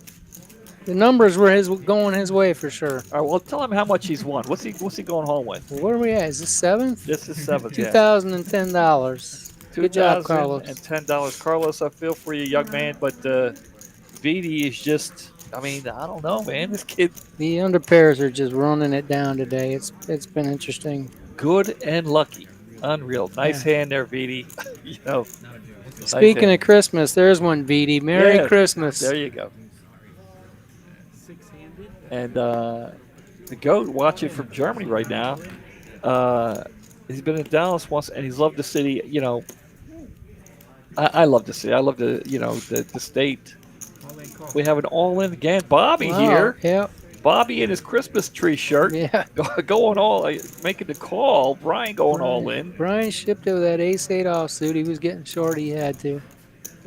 the numbers were going his way for sure. All right, well, tell him how much he's won. What's he going home with? Where are we at? Is this seventh? This is 7th. Yeah. $2,010. Good job, Carlos. $2,010. Carlos, I feel for you, young man, but Vidi is just, I don't know, man. This kid, The underpairs are just running it down today. It's been interesting. good and lucky. Unreal. Nice hand there, Vidi. Not a joke. Speaking hand. of Christmas, there's one, Vidi. Merry Yeah, Christmas. There you go. 6-handed. And the goat watching from Germany right now. He's been in Dallas once, and he's loved the city. I love the city. I love the state. All in call. We have an all-in again. Bobby Wow, here. Yep. Bobby in his Christmas tree shirt. Yeah. Going making the call. Brian going all in. Brian shipped it with that ace-8 offsuit. He was getting short. He had to.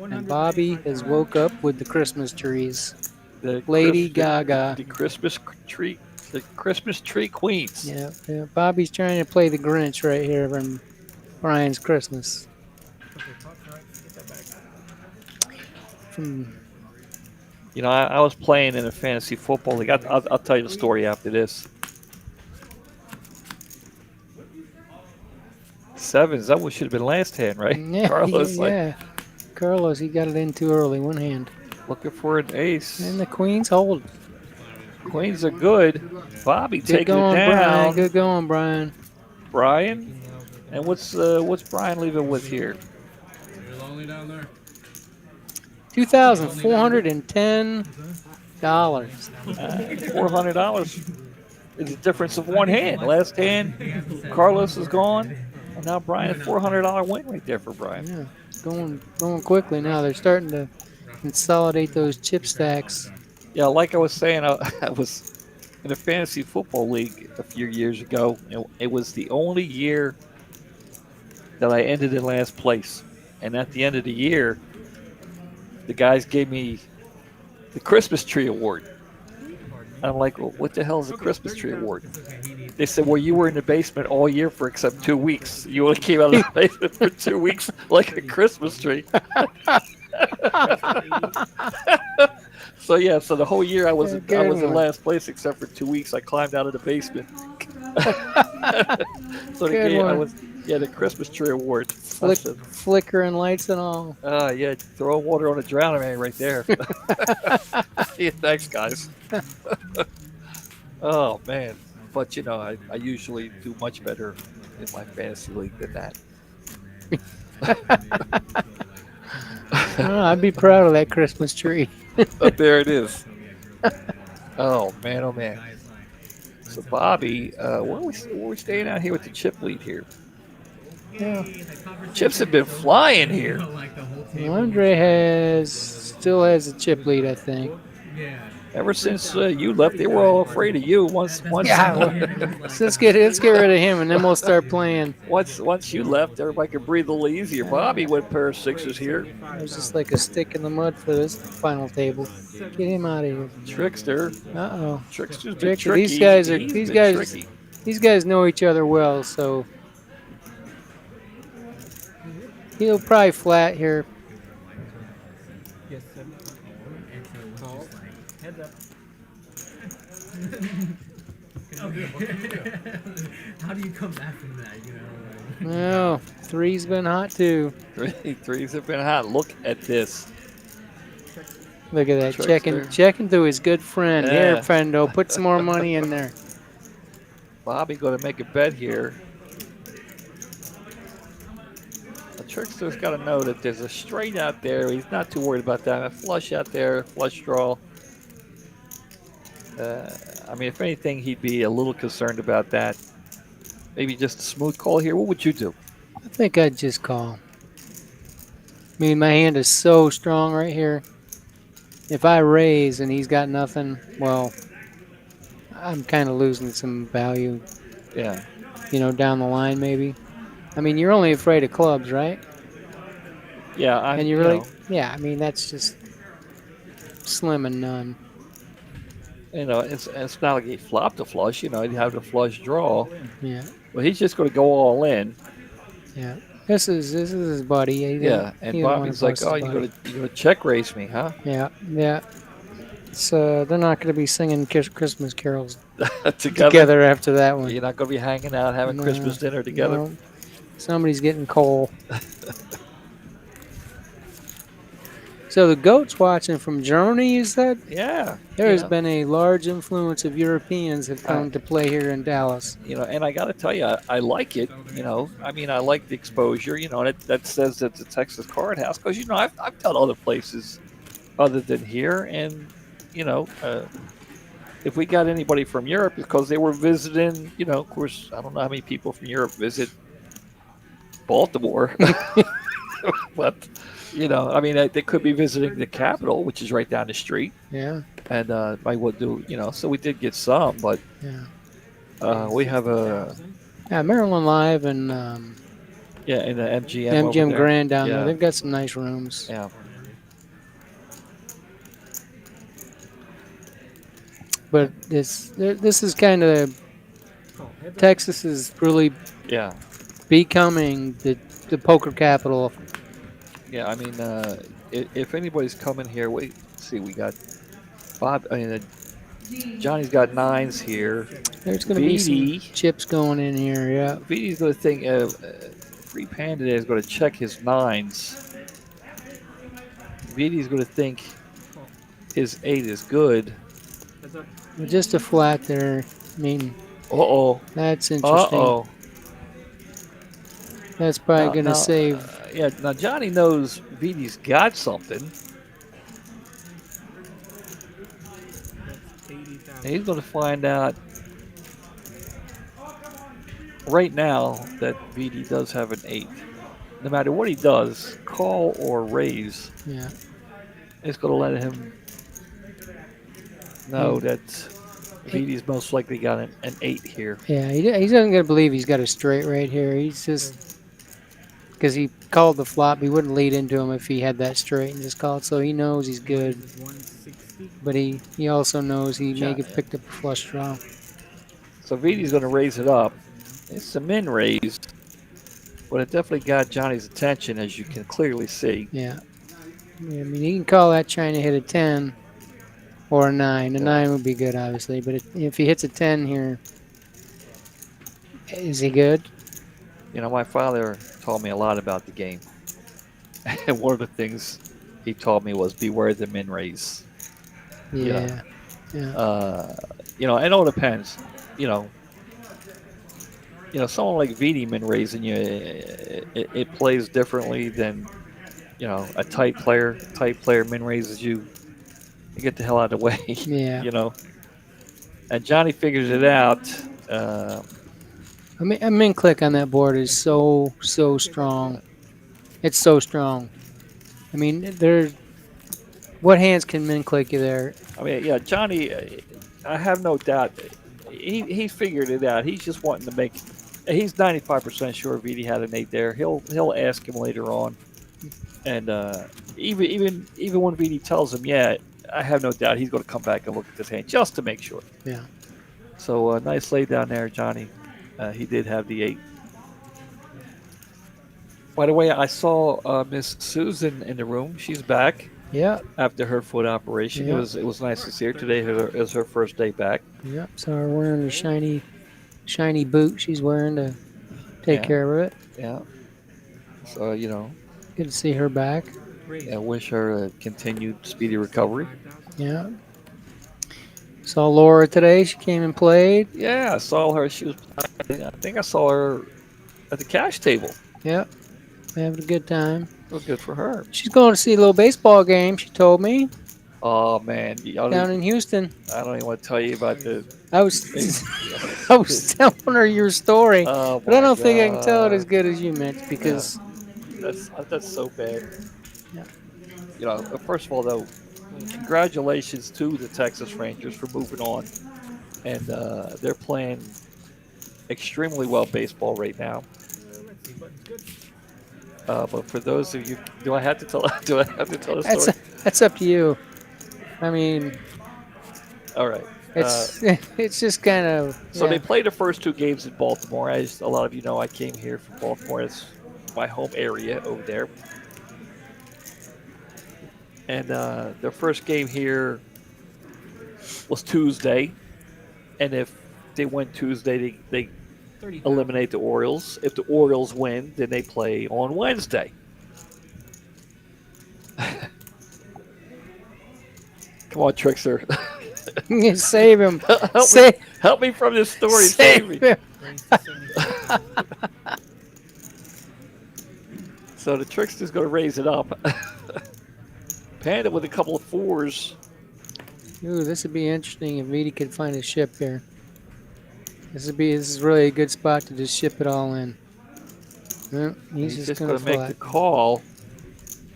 And Bobby has woke up with the Christmas trees. The Lady Christ- Gaga. The Christmas tree. The Christmas tree queens. Yeah, yeah. Bobby's trying to play the Grinch right here from Brian's Christmas. Okay, pop, all right, get that back. From You know, I was playing in a fantasy football league. I'll tell you the story after this. Sevens, that one should have been last hand, right? Yeah, Carlos, like, yeah. Carlos, he got it in too early, one hand. looking for an ace. And the queens hold. Queens are good. Bobby Good taking it going, Brian. down. Good going, Brian. Brian. And what's Brian leaving with here? You're lonely down there. $2,410. $400 is the difference of one hand. Last hand, Carlos is gone, and now Brian, a $400 win right there for Brian. Yeah, going quickly now. They're starting to consolidate those chip stacks. Yeah, like I was saying, I was in a fantasy football league a few years ago. It was the only year that I ended in last place, and at the end of the year, the guys gave me the Christmas tree award. I'm like, well, what the hell is a Christmas tree award? They said, well, you were in the basement all year for except 2 weeks. You only came out of the basement for 2 weeks like a Christmas tree. So the whole year I was in last place except for 2 weeks. I climbed out of the basement. So the Christmas tree award. Flickering lights and all. Yeah, throwing water on a drowning man right there. Yeah, thanks, guys. Oh man, but I usually do much better in my fantasy league than that. I'd be proud of that Christmas tree. But there it is. Oh man. So Bobby, where are we staying out here with the chip lead here? Yeah. Chips have been flying here. Andre still has a chip lead, I think. Ever since you left, they were all afraid of you. Once Yeah. let's get rid of him, and then we'll start playing. once you left, everybody could breathe a little easier. Bobby with a pair of sixes here. It was just like a stick in the mud for this final table. Get him out of here. Trickster. Uh-oh. Trickster's been tricky. These guys are He's these been guys tricky. these guys know each other well, so he'll probably flat here. Heads up. How do you come back from that? No, three's been hot too. Threes have been hot. Look at this. Look at that, Trickster. checking to his good friend. Yeah. Here, friendo, put some more money in there. Bobby going to make a bet here. The Trickster's got to know that there's a straight out there. He's not too worried about that. A flush out there, flush draw. If anything, he'd be a little concerned about that. Maybe just a smooth call here. What would you do? I think I'd just call. My hand is so strong right here. If I raise and he's got nothing, well, I'm kind of losing some value. Yeah. Down the line maybe. You're only afraid of clubs, right? Yeah. And you really, that's just slim and none. It's not like he flopped a flush. He'd have the flush draw. Yeah. Well, he's just going to go all in. Yeah. This is his buddy. And Bobby's like, "Oh, you're gonna check race me, huh?" Yeah. So they're not going to be singing Christmas carols together. together after that one. You're not going to be hanging out having Christmas dinner together. No. Somebody's getting coal. So the goat's watching from Germany, you said? Yeah. There has been a large influence of Europeans have come to play here in Dallas. And I got to tell you, I like it. I like the exposure. That says that it's a Texas card house because I've done other places other than here, and if we got anybody from Europe because they were visiting, of course, I don't know how many people from Europe visit Baltimore, but. They could be visiting the capital, which is right down the street. Yeah. And I would do, so we did get some, but we have a Maryland Live and and the MGM Grand down there. They've got some nice rooms. Yeah. But this is kind of Texas is really becoming the poker capital. Yeah, if anybody's coming here, we got Bob, I mean, G. Johnny's got nines here. There's going to be some VD. chips going in here. Yeah. VD's going to think Free Panda is going to check his nines. VD's going to think his 8 is good. Heads up. Well, just a flat there. I mean, Uh-oh. that's interesting. Uh-oh. That's probably going to save. Yeah, now Johnny knows VD's got something. That's 80,000. And he's going to find out right now that VD does have an 8. No matter what he does, call or raise, Yeah. it's going to let him know that VD's most likely got an 8 here. Yeah, he's not going to believe he's got a straight right here. He's just. Because he called the flop, he wouldn't lead into him if he had that straight and just called. So he knows he's good, Is 160. but he also knows he may get picked up a flush draw. So VD's going to raise it up. It's a min raise, but it definitely got Johnny's attention, as you can clearly see. Yeah. I mean, he can call that trying to hit a 10 or a 9. A 9 would be good, obviously, but if he hits a 10 here, is he good? You know, my father taught me a lot about the game. And one of the things he taught me was beware the min raise. Yeah. You know, it all depends. You know, someone like VD min raising you, it plays differently than, a tight player. Tight player min raises you. You get the hell out of the way. Yeah. You know. And Johnny figures it out. I mean, a min click on that board is so strong. It's so strong. I mean, what hands can min click you there? I mean, yeah, Johnny, I have no doubt. He figured it out. He's just wanting to make. He's 95% sure VD had an 8 there. He'll ask him later on, and even when VD tells him, yeah, I have no doubt he's going to come back and look at this hand just to make sure. Yeah. So nice lay down there, Johnny. He did have the 8. By the way, I saw Miss Susan in the room. She's back. Yeah. After her foot operation, Yeah. it was nice to see her today. Is her first day back. Yep. So her wearing a shiny boot she's wearing to take care of it. Yeah. So Good to see her back. I wish her a continued speedy recovery. Yeah. Saw Laura today. She came and played. Yeah, I saw her. She was. I think I saw her at the cash table. Yep. Having a good time. It was good for her. She's going to see a little baseball game, she told me, Oh man, down in Houston. I don't even want to tell you about the. I was I was telling her your story, Oh, but I don't my think I can tell it God. as good as you, Mitch, because That's so bad. Yeah. First of all, though, congratulations to the Texas Rangers for moving on, and they're playing extremely well baseball right now. Let's see. Button's good. But for those of you, do I have to tell? Do I have to tell the story? that's up to you. I mean, All right. it's it's just kind of. So they played the first 2 games in Baltimore. As a lot of you know, I came here from Baltimore. It's my home area over there. And their first game here was Tuesday. And if they win Tuesday, they 30,000. eliminate the Orioles. If the Orioles win, then they play on Wednesday. Come on, Trickster. Save him. Help me from this story. Save me. him. Raise to 75,000. So the Trickster's going to raise it up. Panda with a couple of 4s. Ooh, this would be interesting if Vidi could find a ship here. This is really a good spot to just ship it all in. Well, he's just going going to to make fly. the call.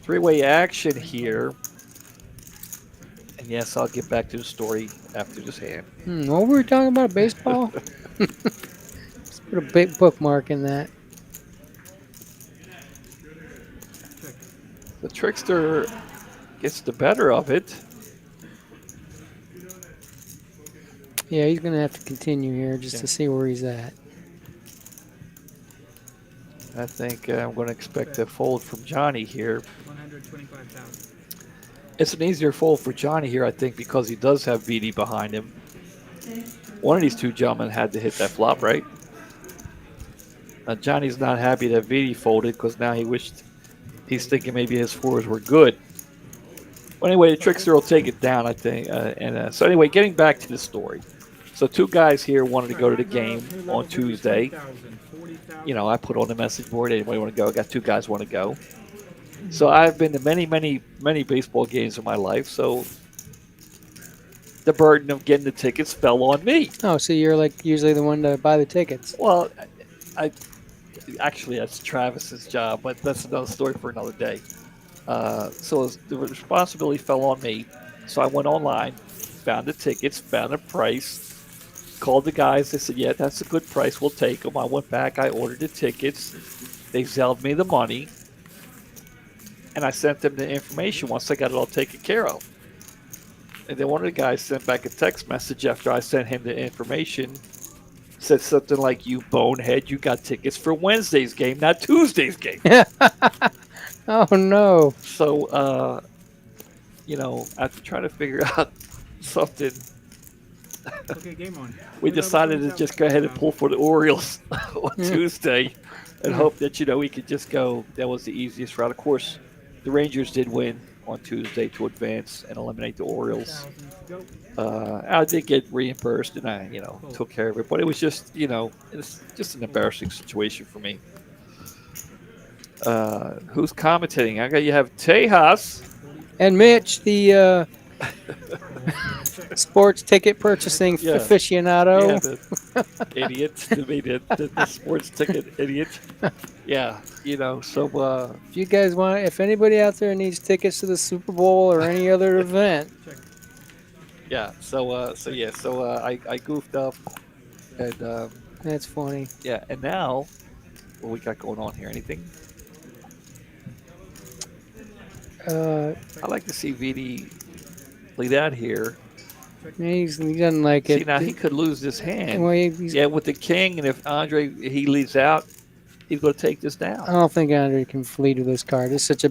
3-way action here. And yes, I'll get back to the story after this hand. What were we talking about? Baseball? Let's put a big bookmark in that. The Trickster gets the better of it. Yeah, he's going to have to continue here just to see where he's at. I think I'm going to expect a fold from Johnny here. 125,000. It's an easier fold for Johnny here, I think, because he does have VD behind him. 6 One of these two gentlemen had to hit that flop, right? Johnny's not happy that VD folded because now he's thinking maybe his fours were good. Well, anyway, the trickster will take it down, I think. So anyway, getting back to the story. So two guys here wanted to go to the game on Tuesday. I put on the message board, anybody want to go? I got two guys want to go. So I've been to many, many, many baseball games in my life. So the burden of getting the tickets fell on me. Oh, so you're like usually the one to buy the tickets. Well, I actually that's Travis's job, but that's another story for another day. So the responsibility fell on me. So I went online, found the tickets, found a price, called the guys. They said, "Yeah, that's a good price. We'll take them." I went back. I ordered the tickets. They zelled me the money, and I sent them the information once I got it all taken care of. And then one of the guys sent back a text message after I sent him the information. Said something like, "You bonehead, you got tickets for Wednesday's game, not Tuesday's game." Oh no. So, after trying to figure out something, Okay, game on. we decided to just go ahead and pull for the Orioles on Tuesday and hope that, we could just go. That was the easiest route. Of course, the Rangers did win on Tuesday to advance and eliminate the Orioles. I did get reimbursed and I, took care of it. But it was just, it's just an embarrassing situation for me. Who's commentating? You have Tejas. And Mitch, the sports ticket purchasing Yeah. aficionado. Yeah, the idiot. The sports ticket idiot. Yeah, so If anybody out there needs tickets to the Super Bowl or any other event, yeah, I goofed up and that's funny. yeah, and now what we got going on here? Anything? I like to see VD lead out here. He doesn't like See, it. now he could lose this hand. Well, he's, Yeah, with the king, and if Andre he leads out, he's going to take this I down. don't think Andre can lead with this card. It's such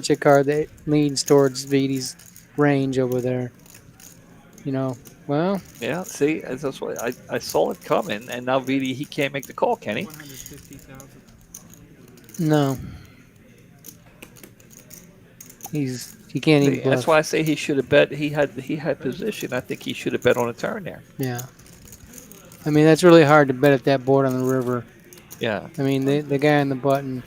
a card that leans towards Vidi's range over there. Well, Yeah, see, that's what I saw it coming, and now VD he can't make the call, can he? 150,000. no. He can't even bluff. That's why I say he should have bet. He had position. I think he should have bet on a turn there. Yeah. I mean, that's really hard to bet at that board on the river. Yeah. I mean, the guy on the button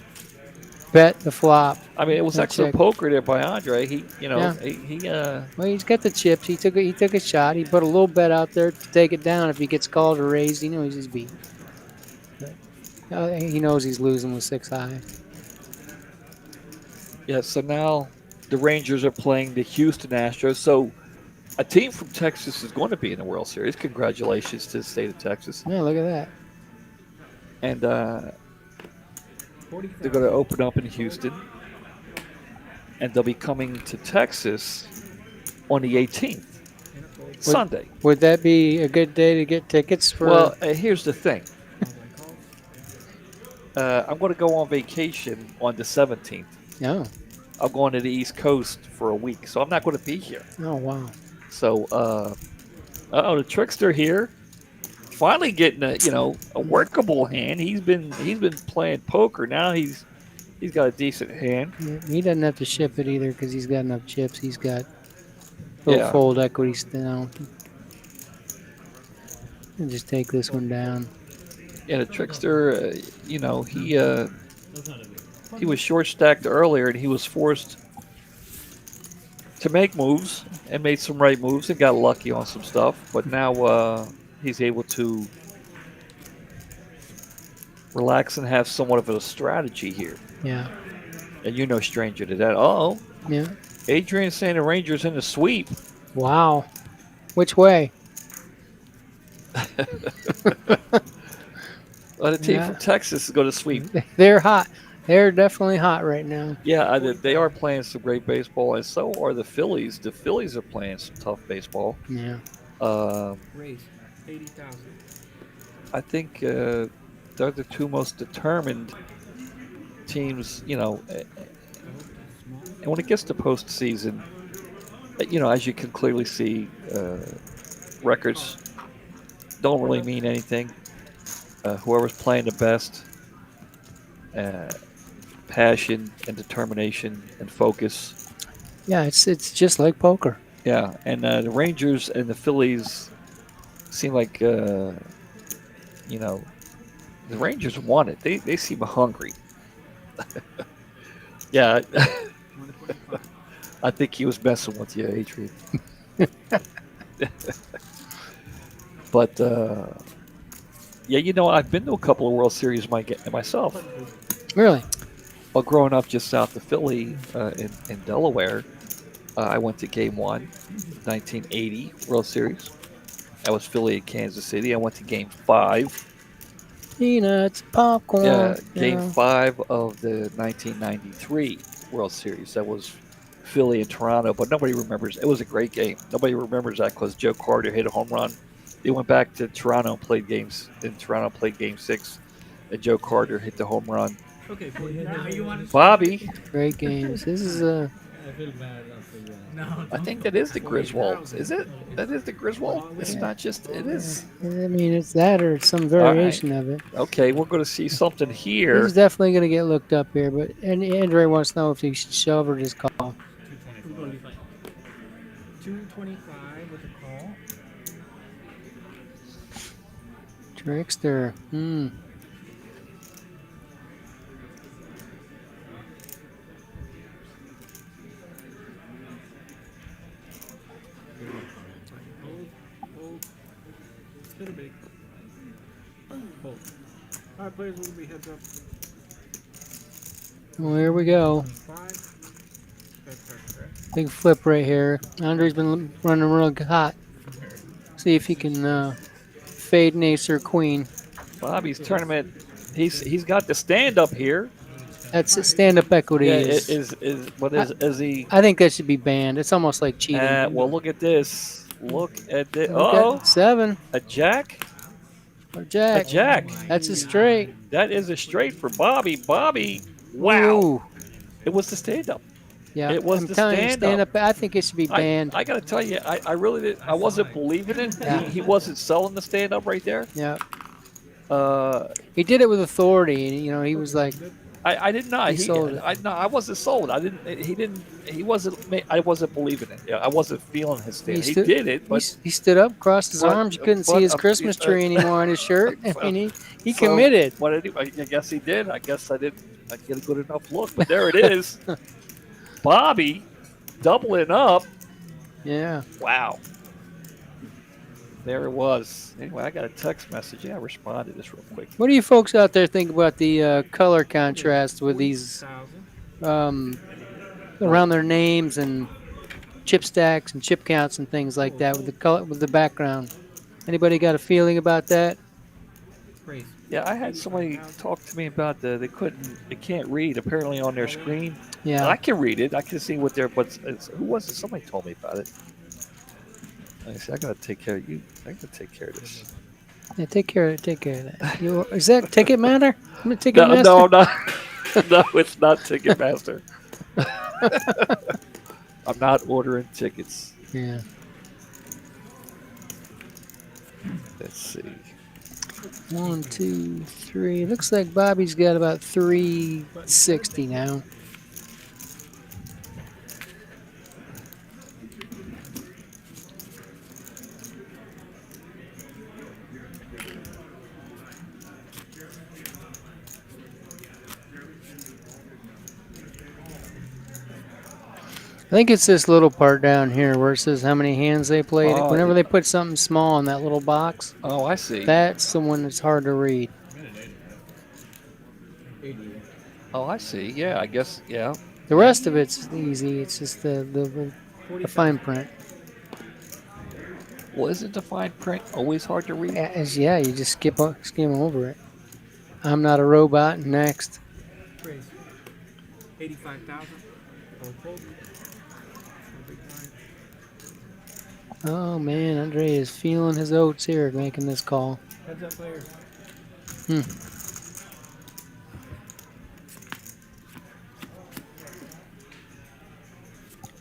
bet the flop. I mean, it was That excellent check. poker there by Andre. Yeah. He Well, he's got the chips. He took a shot. He put a little bet out there to take it down. If he gets called or raised, he knows he's beat. But, he knows he's losing with 6 high. yeah. So now the Rangers are playing the Houston Astros. So a team from Texas is going to be in the World Series. Congratulations to the state of Texas. Yeah, look at that. And they're going to open up in Houston, and they'll be coming to Texas on the 18th, Sunday. Would that be a good day to get tickets for? Well, here's the thing. I'm going to go on vacation on the 17th. Oh. I'm going to the East Coast for a week, so I'm not going to be here. Oh wow. So, the Trickster here, finally getting a workable hand. He's been playing poker. Now he's got a decent hand. He doesn't have to ship it either because he's got enough chips. He's got little Yeah. fold equity still. And just take this one down. And the Trickster, he was short stacked earlier, and he was forced to make moves and made some right moves and got lucky on some stuff. But now he's able to relax and have somewhat of a strategy here. Yeah. And you're no stranger to that. Oh, Yeah. Adrian saying the Rangers in the sweep. Wow. Which way? Well, the team Yeah. from Texas is going to sweep. They're hot. They're definitely hot right now. Yeah, they are playing some great baseball, and so are the Phillies. The Phillies are playing some tough baseball. Yeah. Raise 80,000. I think they're the two most determined teams, and when it gets to postseason, as you can clearly see, records don't really mean anything. Whoever's playing the best, uh, passion and determination and focus. Yeah, it's just like poker. Yeah, and the Rangers and the Phillies seem like you know the Rangers won it. They seem hungry. Yeah, 125. I think he was messing with you, Adrian. But yeah, I've been to a couple of World Series myself. Really? Well, growing up just south of Philly in Delaware, I went to Game One, 1980 World Series. That was Philly and Kansas City. I went to Game Five. Peanuts, popcorn. Yeah, Game Five of the 1993 World Series. That was Philly and Toronto, but nobody remembers. It was a great game. Nobody remembers that because Joe Carter hit a home run. They went back to Toronto and played games. In Toronto, played Game Six, and Joe Carter hit the home run. Okay, now you want to Bobby, Great games. This is I feel bad after that. No, I think that is the Griswold. Is it? That is the Griswold. It's not just. It is. I mean, it's that or some variation of it. Okay, we're going to see something here. He's definitely going to get looked up here, but Andre wants to know if he should shove or just call. 225. 225 with a call. Trickster. Hold. Little big. Hold. Alright, players will be heads up. Well, here we go. 5. Big flip right here. Andre's been running real hot. See if he can fade an ace or queen. Bobby's tournament. He's got the stand up here. That's stand-up equity. Yeah, is he? I think that should be banned. It's almost like cheating. Well, look at this. Look at this. Look at 7 a jack. or jack. A jack. That's a straight. That is a straight for Bobby. Bobby. Wow. Ooh. It was the stand up. Yeah, It was I'm the telling you, stand up. I think it should be banned. I got to tell you, I really did. I wasn't believing it. Yeah. He wasn't selling the stand up right there. Yeah. He did it with authority, and he was like, I did not. He sold it. I wasn't sold. I didn't. He didn't. He wasn't. I wasn't believing it. Yeah, I wasn't feeling his stand. He did it, but he stood up, crossed his but- arms. You couldn't but- see his Christmas tree anymore on his shirt. I mean, he So, committed. What did I guess he did. I guess I didn't get a good enough look, but there it is. Bobby doubling up. Yeah. Wow. There it was. Anyway, I got a text message. Yeah, I responded to this real quick. What do you folks out there think about the color contrast with these 40,000. around their names and chip stacks and chip counts and things like that with the color with the background? Anybody got a feeling about that? Raise. Yeah, I had somebody talk to me about they can't read apparently on their screen. Yeah. I can read it. I can see what they're. Who was it? Somebody told me about it. I said, I gotta take care of you. I gotta take care of this. Yeah, take care of that. Is that Ticket Matter? Ticket No, Master? no, not. No, it's not Ticketmaster. I'm not ordering tickets. Yeah. Let's see. 1, 2, 3. Looks like Bobby's got about 360 now. I think it's this little part down here where it says how many hands they played. Oh, Whenever they put something small in that little box, Oh, I see. that's the one that's hard to read. Oh, I see. Yeah, I guess. Yeah. The rest of it's easy. It's just the fine print. Well, isn't the fine print always hard to read? Yeah, you just skim over it. I'm not a robot. Next. Raise. 85,000. Hold. Oh man, Andre is feeling his oats here, making this call. Heads up, players.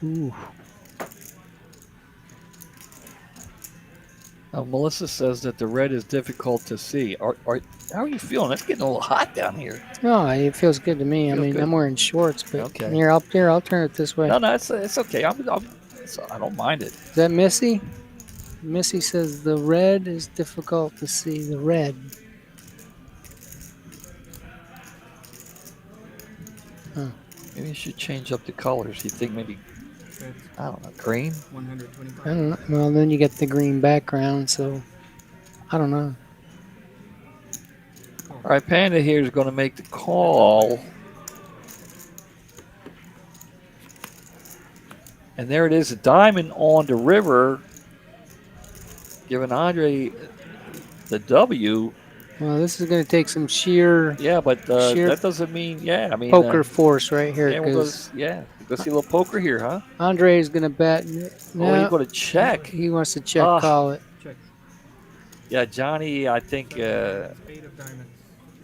Ooh. Melissa says that the red is difficult to see. How are you feeling? It's getting a little hot down here. Oh, it feels good to me. I Feels mean, good. I'm wearing shorts, but Okay. here, I'll turn it this way. No, it's okay. I don't mind it. Is that Missy? Missy says the red is difficult to see. The red. Maybe you should change up the colors. You think maybe, Red, I don't know, green? 125. I don't know. Well, then you get the green background, so I don't know. All right, Panda here is going to make the call. And there it is, a diamond on the river, giving Andre the W. Well, this is going to take some sheer Yeah, but Sheer that doesn't mean, I mean. poker force right here Yeah, we'll go, because go see a little poker here, huh? Andre is going to bet. Oh, you No, go to check. he wants to check Ah. call it. Check. Yeah, Johnny, I think Spade of diamonds.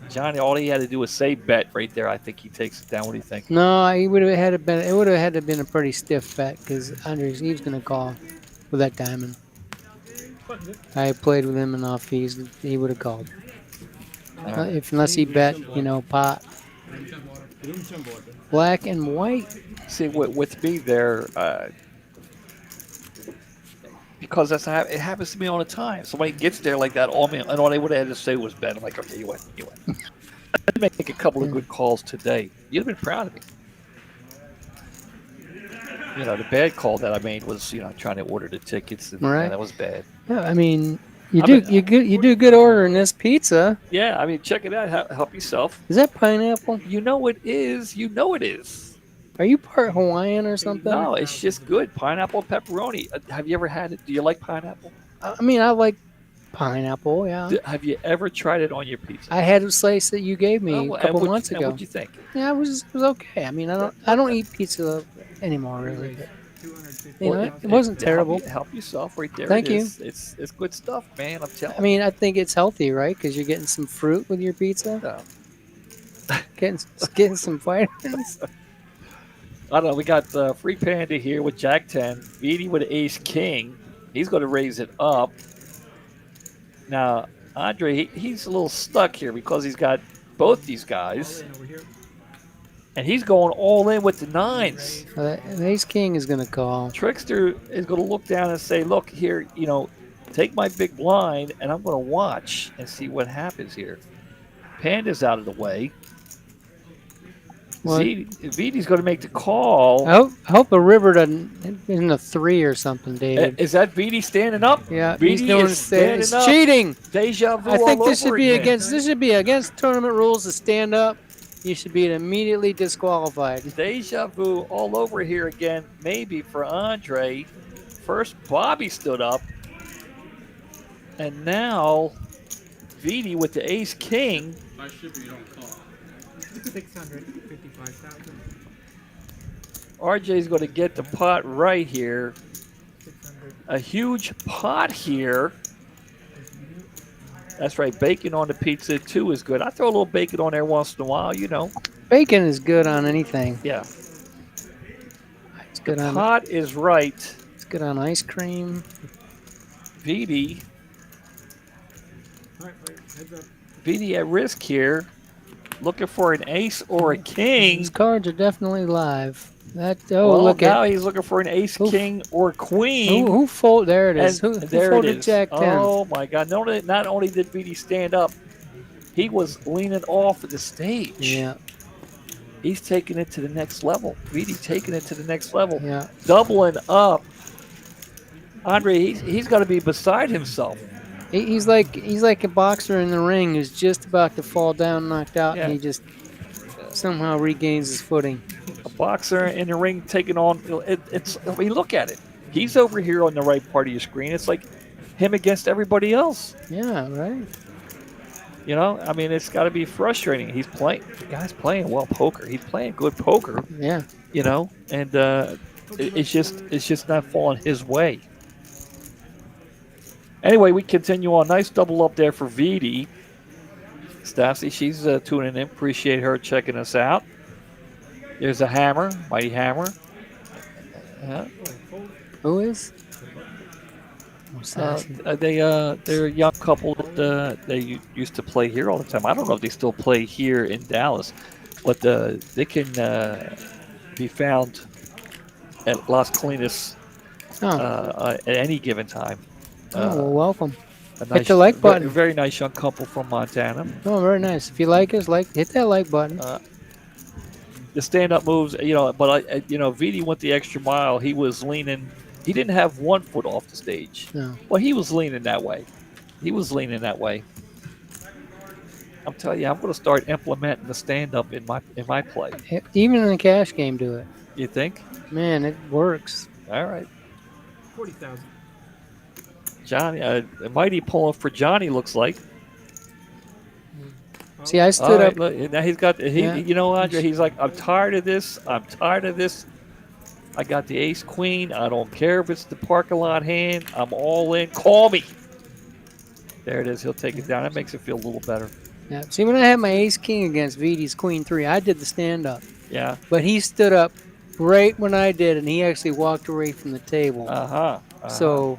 Johnny, all he had to do was say bet right there. I think he takes it down. What do you think? No, he would have had to been. It would have had to been a pretty stiff bet because Andre's he's going to call with that diamond. I played with him enough. He would have called. All right. If unless he bet, pot. Black and white. See, with me there, because it happens to me all the time. Somebody gets there like that, and all they would have had to say was bet. I'm like, okay, you win. I did make a couple of good calls today. You'd have been proud of me. The bad call that I made was, trying to order the tickets. And, Right. that was bad. Yeah, I mean, I mean, you do good ordering this pizza. Yeah, I mean, check it out. Help yourself. Is that pineapple? You know it is. You know it is. Are you part Hawaiian or something? No, it's just good. Pineapple pepperoni. Have you ever had it? Do you like pineapple? I mean, I like pineapple. Yeah. Have you ever tried it on your pizza? I had a slice that you gave me Oh, a couple months and ago. what'd you think? Yeah, it was okay. I mean, I don't eat pizza anymore really. But, 250. it wasn't terrible. Help yourself right there. Thank It you. is. It's good stuff, man. I'm telling I mean, I think it's healthy, right? Because you're getting some fruit with your pizza, you. getting some vitamins. I don't know. We got Free Panda here with Jack 10. Vidi with Ace King. He's going to raise it up. Now, Andre, he's a little stuck here because he's got both these guys. Over here. And he's going all in with the nines. Ace King is going to call. Trickster is going to look down and say, look here, take my big blind, and I'm going to watch and see what happens here. Panda's out of the way. What? Vidi's going to make the call. I hope a river doesn't in a 3 or something, David. Is that Vidi standing up? Yeah, Vidi he's doing is standing it's up. cheating. Deja vu I think all this should over be again. against tournament rules to stand up. You should be immediately disqualified. Deja vu all over here again, maybe for Andre. First, Bobby stood up. And now, Vidi with the ace king. By shipper, you don't call. 655,000. RJ's going to get the pot right here. 600. A huge pot here. That's right. Bacon on the pizza, too, is good. I throw a little bacon on there once in a while, Bacon is good on anything. Yeah. It's good on Pot is right. it's good on ice cream. Vidi. All right, heads up. Vidi at risk here. Looking for an ace or a king. These cards are definitely live. Well, Look now at he's looking for an ace, Who- king, or queen. who fold. There it is. And Who there it folded is. Jack 10? Oh my God! Not only did Vidi stand up, he was leaning off of the stage. Yeah, He's taking it to the next level. Vidi taking it to the next level. yeah. Doubling up. Andre, he's got to be beside himself. He's like a boxer in the ring who's just about to fall down, knocked out, Yeah. and he just somehow regains his footing. A boxer in the ring taking on. I mean, look at it. He's over here on the right part of your screen. It's like him against everybody else. Yeah, right. I mean, it's got to be frustrating. The guy's playing well poker. He's playing good poker. Yeah. And it's just not falling his way. Anyway, we continue on. Nice double up there for Vidi. Stassi, she's tuning in. Appreciate her checking us out. There's a hammer, mighty hammer. Who is? Sassy. They're a young couple that used to play here all the time. I don't know if they still play here in Dallas, but they can be found at Las Colinas Oh, at any given time. well, welcome. A Hit the nice, like very, button. very nice young couple from Montana. Oh, very nice. If you like us, hit that like button. The stand-up moves, but Vidi went the extra mile. He was leaning. He didn't have 1 foot off the stage. No. Well, he was leaning that way. I'm telling you, I'm going to start implementing the stand-up in my play. Even in the cash game, do it. You think? Man, it works. All right, 40,000. Johnny. Mighty pulling for Johnny looks like. See, I All stood right, up. look, now he's got. Yeah. You know, Andre. He's like, I'm tired of this. I got the ace queen. I don't care if it's the parking lot hand. I'm all in. Call me. There it is. He'll take it down. That makes it feel a little better. Yeah. See, when I had my ace king against Vidi's queen 3, I did the stand up. Yeah. But he stood up right when I did, and he actually walked away from the table. So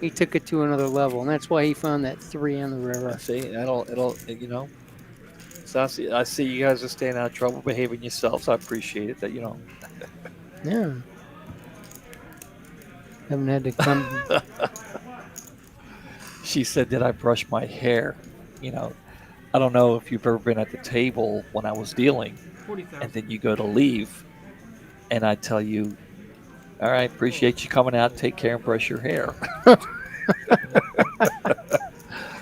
he took it to another level, and that's why he found that 3 on the river. See, it'll. So I see you guys are staying out of trouble, behaving yourselves. I appreciate it. Yeah. Haven't had to come. She said, "Did I brush my hair?" I don't know if you've ever been at the table when I was dealing, 40,000. and then you go to leave, and I tell you, "All right, appreciate you coming out. Take care and brush your hair."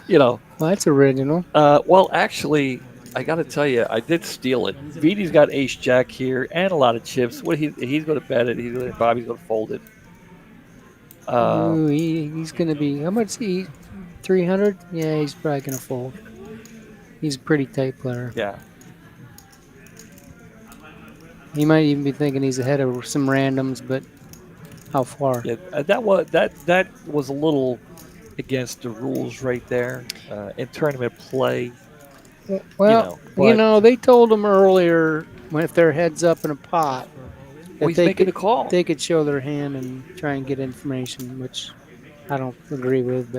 Well, that's original. Well, actually, I got to tell you, I did steal it. Vidi's got ace jack here and a lot of chips. What he's going to bet it. Bobby's going to fold it. Ooh, he's going to be, how much he? 300? Yeah, he's probably going to fold. He's a pretty tight player. Yeah. He might even be thinking he's ahead of some randoms, but how far? Yeah, that was a little against the rules right there in tournament play. Well, they told him earlier if they're heads up in a pot, that he's making a call. They could show their hand and try and get information, which I don't agree with.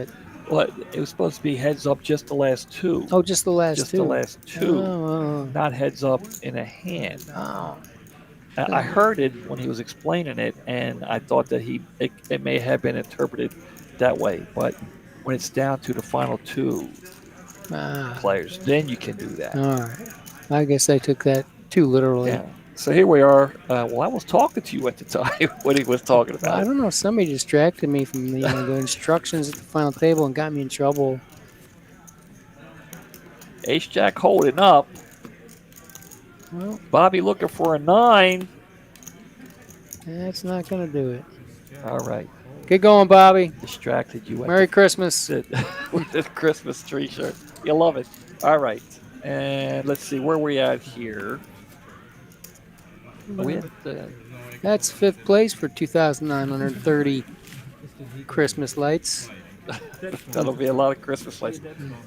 But it was supposed to be heads up just the last 2. Oh, just the last 2. Just the last 2, Oh. not heads up in a hand. Oh. I heard it when he was explaining it, and I thought that it may have been interpreted that way. But when it's down to the final 2 players, then you can do that. All right. I guess I took that too literally. Yeah. So here we are. Well, I was talking to you at the time when he was talking about I it. don't know. Somebody distracted me from the instructions at the final table and got me in trouble. Ace Jack holding up. Well, Bobby looking for a 9. that's not going to do it. All right. Get going, Bobby. Distracted you. Merry Christmas. With the Christmas tree shirt. You love it. All right. And let's see. Where we at here? We at, That's 5th place for 2,930 Christmas lights. That'll be a lot of Christmas lights.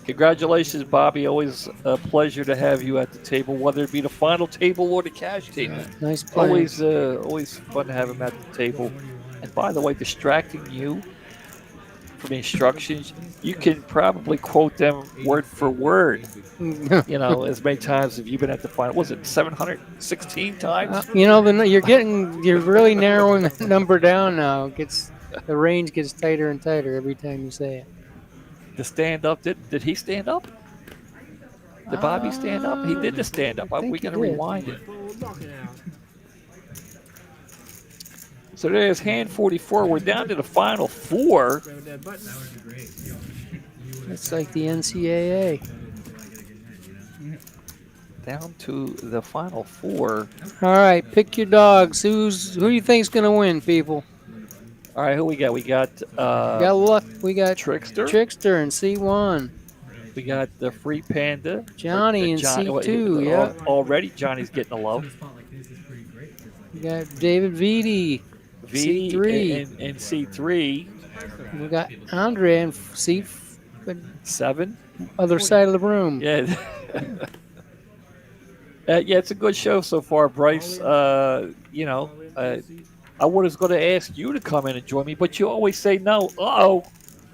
Congratulations, Bobby. Always a pleasure to have you at the table, whether it be the final table or the cash table. Nice play. Always fun to have him at the table. And by the way, distracting you from the instructions, you can probably quote them word for word. As many times have you been at the final? Was it 716 times? You're really narrowing the number down now. The range gets tighter and tighter every time you say it. The stand up, did he stand up? Did Bobby stand up? He did the stand up. We got to rewind it. So there's hand 44. We're down to the final 4. It's like the NCAA. Down to the final 4. All right, pick your dogs. Who do you think's gonna win, people? All right, who we got? We got We got Trickster. Trickster in C1. We got the Free Panda. Johnny in C2. Yeah. Already Johnny's getting a love. We got David Vitti. C3. In C3. We got Andre in C7. Other side of the room. Yeah. Yeah, it's a good show so far, Bryce. I was going to ask you to come in and join me, but you always say no. Uh-oh.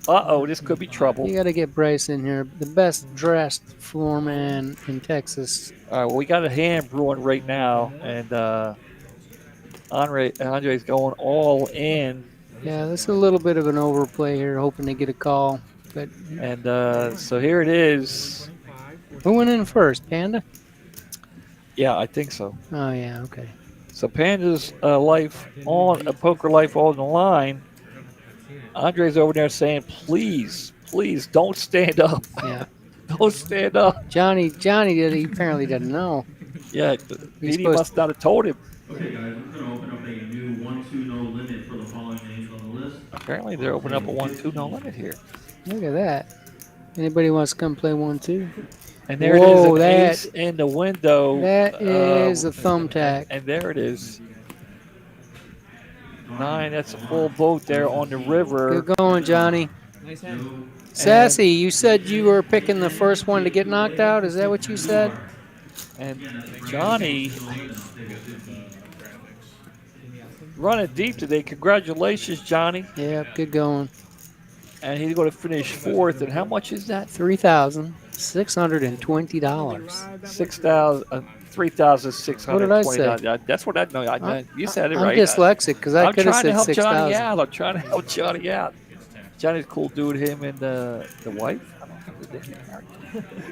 Uh-oh, this could be trouble. You got to get Bryce in here. The best dressed floor man in Texas. All right, well, we got a hand brewing right now, and Andre's going all in, Yeah, this is a little bit of an overplay here, hoping to get a call. But and so here it is. who went in first? Panda? Yeah, I think so. Oh, yeah, okay. So Panda's life on a poker life on the line. Andre's over there saying, "Please, please, don't stand up. Yeah. Don't stand up." Johnny he apparently doesn't know. Yeah, He's Didi supposed must not have told him. Okay, guys, I'm gonna open up a new 1-2 no limit for the following names on the list. Apparently, they're opening up a 1-2 no limit here. Look at that. Anybody wants to come play 1-2? And there Whoa, it is, an that- ace in the window. That is a thumbtack. And there it is. 9, that's a full boat there on the river. Good going, Johnny. Nice hand. Sassy, you said you were picking the first one to get knocked out. Is that what you said? And Johnny running deep today. Congratulations, Johnny. Yeah, good going. And he's going to finish fourth. And how much is that? $3,620. 3,620. What did I say? That's what I know. You said it I'm right. dyslexic because I I'm could have trying to said help Johnny 6,000. out. I'm trying to help Johnny out. Johnny's a cool dude. Him and the wife. I don't think they're married.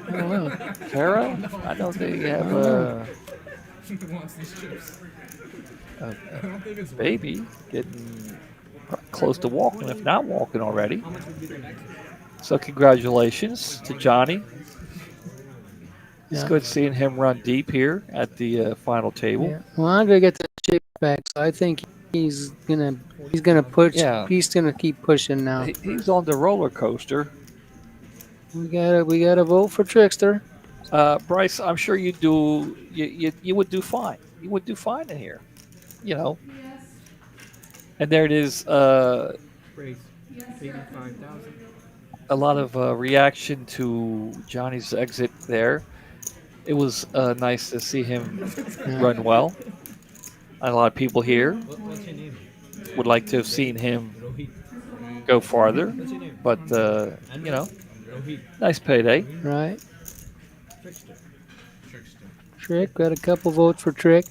I don't know. Kara. I know they have a baby getting close to walking, if not walking already. So congratulations to Johnny. It's Yeah. good seeing him run deep here at the final table. Yeah. Well, I'm gonna get the shape back, so I think he's gonna push. Yeah. He's gonna keep pushing now. He's on the roller coaster. We gotta vote for Trickster. Bryce, I'm sure you would do fine. You would do fine in here. You know. Yes. And there it is. Raise Yes, sir. 85,000. A lot of reaction to Johnny's exit there. It was nice to see him run well. A lot of people here What's your name? would like to have seen him Rohit. go farther, What's your name? but you know, Rohit. nice payday. Right. Trickster. Trickster. Trick got a couple votes for Trick.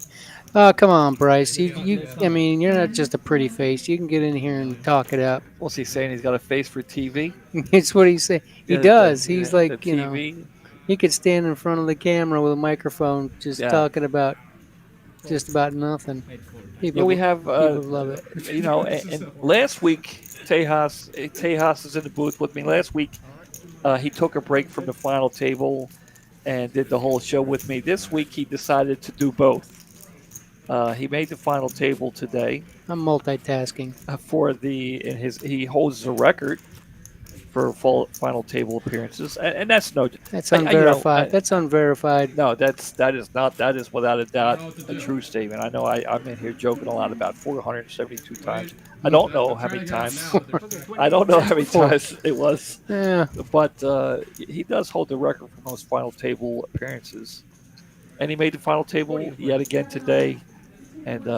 Oh, come on, Bryce. I mean, you're not just a pretty face. You can get in here and talk it up. What's he saying? He's got a face for TV. It's what he say. He The- does. the- He's the like, you know, TV. he could stand in front of the camera with a microphone, just Yeah. talking about just about nothing. People, Yeah, we have. people love it. You know, and last week Tejas is in the booth with me. Last week, he took a break from the final table and did the whole show with me. This week, he decided to do both. He made the final table today I'm multitasking. he holds the record for final table appearances, and that's no. That's I- you know, unverified. That's unverified. No, that is without a doubt a true statement. I know I'm in here joking a lot about 472 times. I don't know how many times. I don't know how many times it was, Yeah. but he does hold the record for most final table appearances, and he made the final table yet again today. And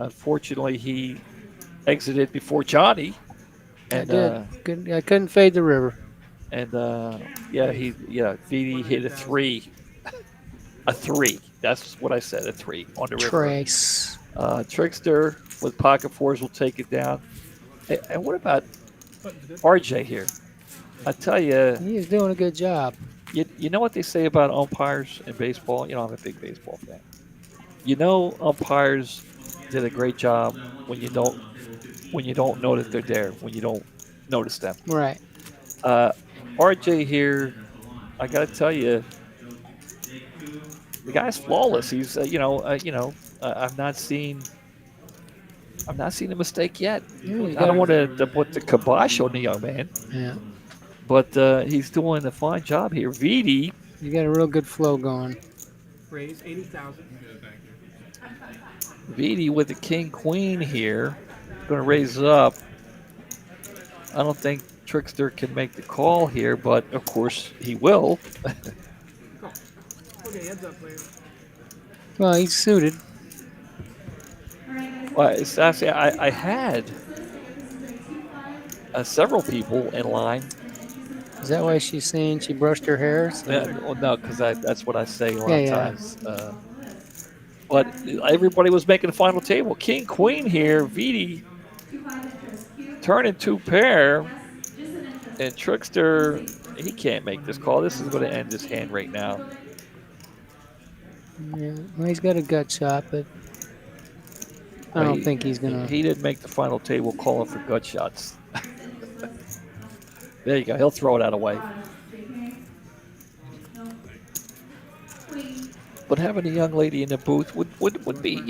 unfortunately, he exited before Johnny. And I couldn't fade the river. Vidi hit a three. A three. That's what I said. A three on the river. Trace. Trickster with pocket fours will take it down. And what about RJ here? I tell you, He's doing a good job. you know what they say about umpires in baseball? You know, I'm a big baseball fan. You know, umpires did a great job when you don't know that they're there, when you don't notice them. Right. RJ here, I got to tell you, the guy's flawless. He's I've not seen a mistake yet. Yeah, I don't want to put the kibosh on the young man, Yeah. but he's doing a fine job here. Vidi, You got a real good flow going. Raise 80,000. Vidi with the king queen here, going to raise it up. I don't think Trickster can make the call here, but of course he will. Okay, heads up, player. Well, he's suited. All right, guys. Well, it's actually, I had This is a 2-5 several people in line. Is that why she's saying she brushed her hair? So, Well, no, because that's what I say a lot yeah, of yeah. times. But everybody was making the final table. King Queen here. Vidi turning two pair, and Trickster, he can't make this call. This is going to end his hand right now. Yeah, well, he's got a gut shot, but I don't think he's gonna. He didn't make the final table calling for gut shots. There you go. He'll throw it out of way. But having a young lady in the booth would be,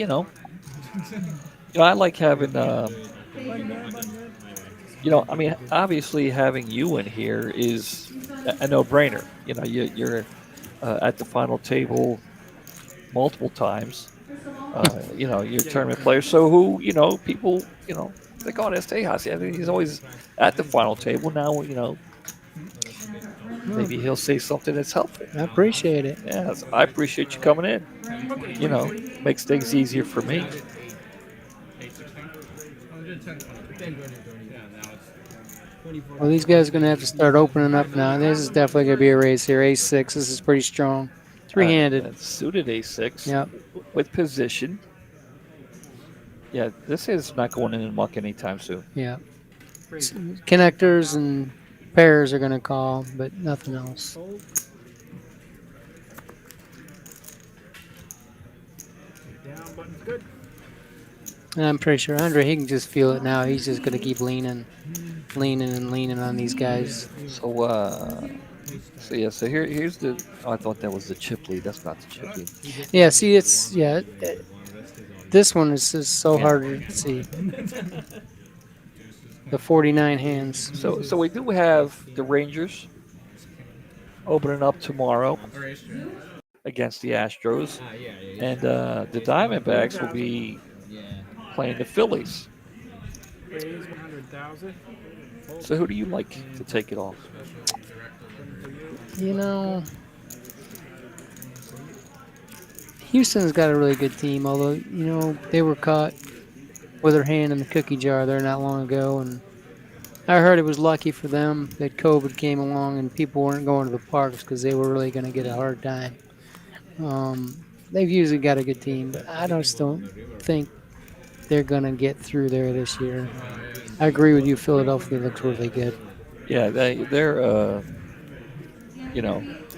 I like having, I mean, obviously having you in here is a no-brainer. You're at the final table multiple times. You're a tournament player. So who, people, they call it Estejas. Yeah, he's always at the final table. Now, maybe he'll say something that's helpful. I appreciate it. Yeah, I appreciate you coming in. Makes things easier for me. Well, these guys are gonna have to start opening up now. This is definitely gonna be a race here. Ace six. This is pretty strong. Three-handed. Suited A6. Yep. With position. Yeah, this is not going in and muck anytime soon. Yeah. Connectors and pairs are gonna call, but nothing else. Down button's good. And I'm pretty sure Andre, he can just feel it now. He's just gonna keep leaning on these guys. So here's the. Oh, I thought that was the chip lead. That's not the chip lead. Yeah. See, this one is just so hard to see. The 49 hands. So we do have the Rangers opening up tomorrow against the Astros, and the Diamondbacks will be playing the Phillies. Raise 100,000. So who do you like to take it off? Houston's got a really good team, although, they were caught with their hand in the cookie jar there not long ago, and I heard it was lucky for them that COVID came along and people weren't going to the parks because they were really going to get a hard time. They've usually got a good team, but I just don't think they're going to get through there this year. I agree with you. Philadelphia looks really good. Yeah, they're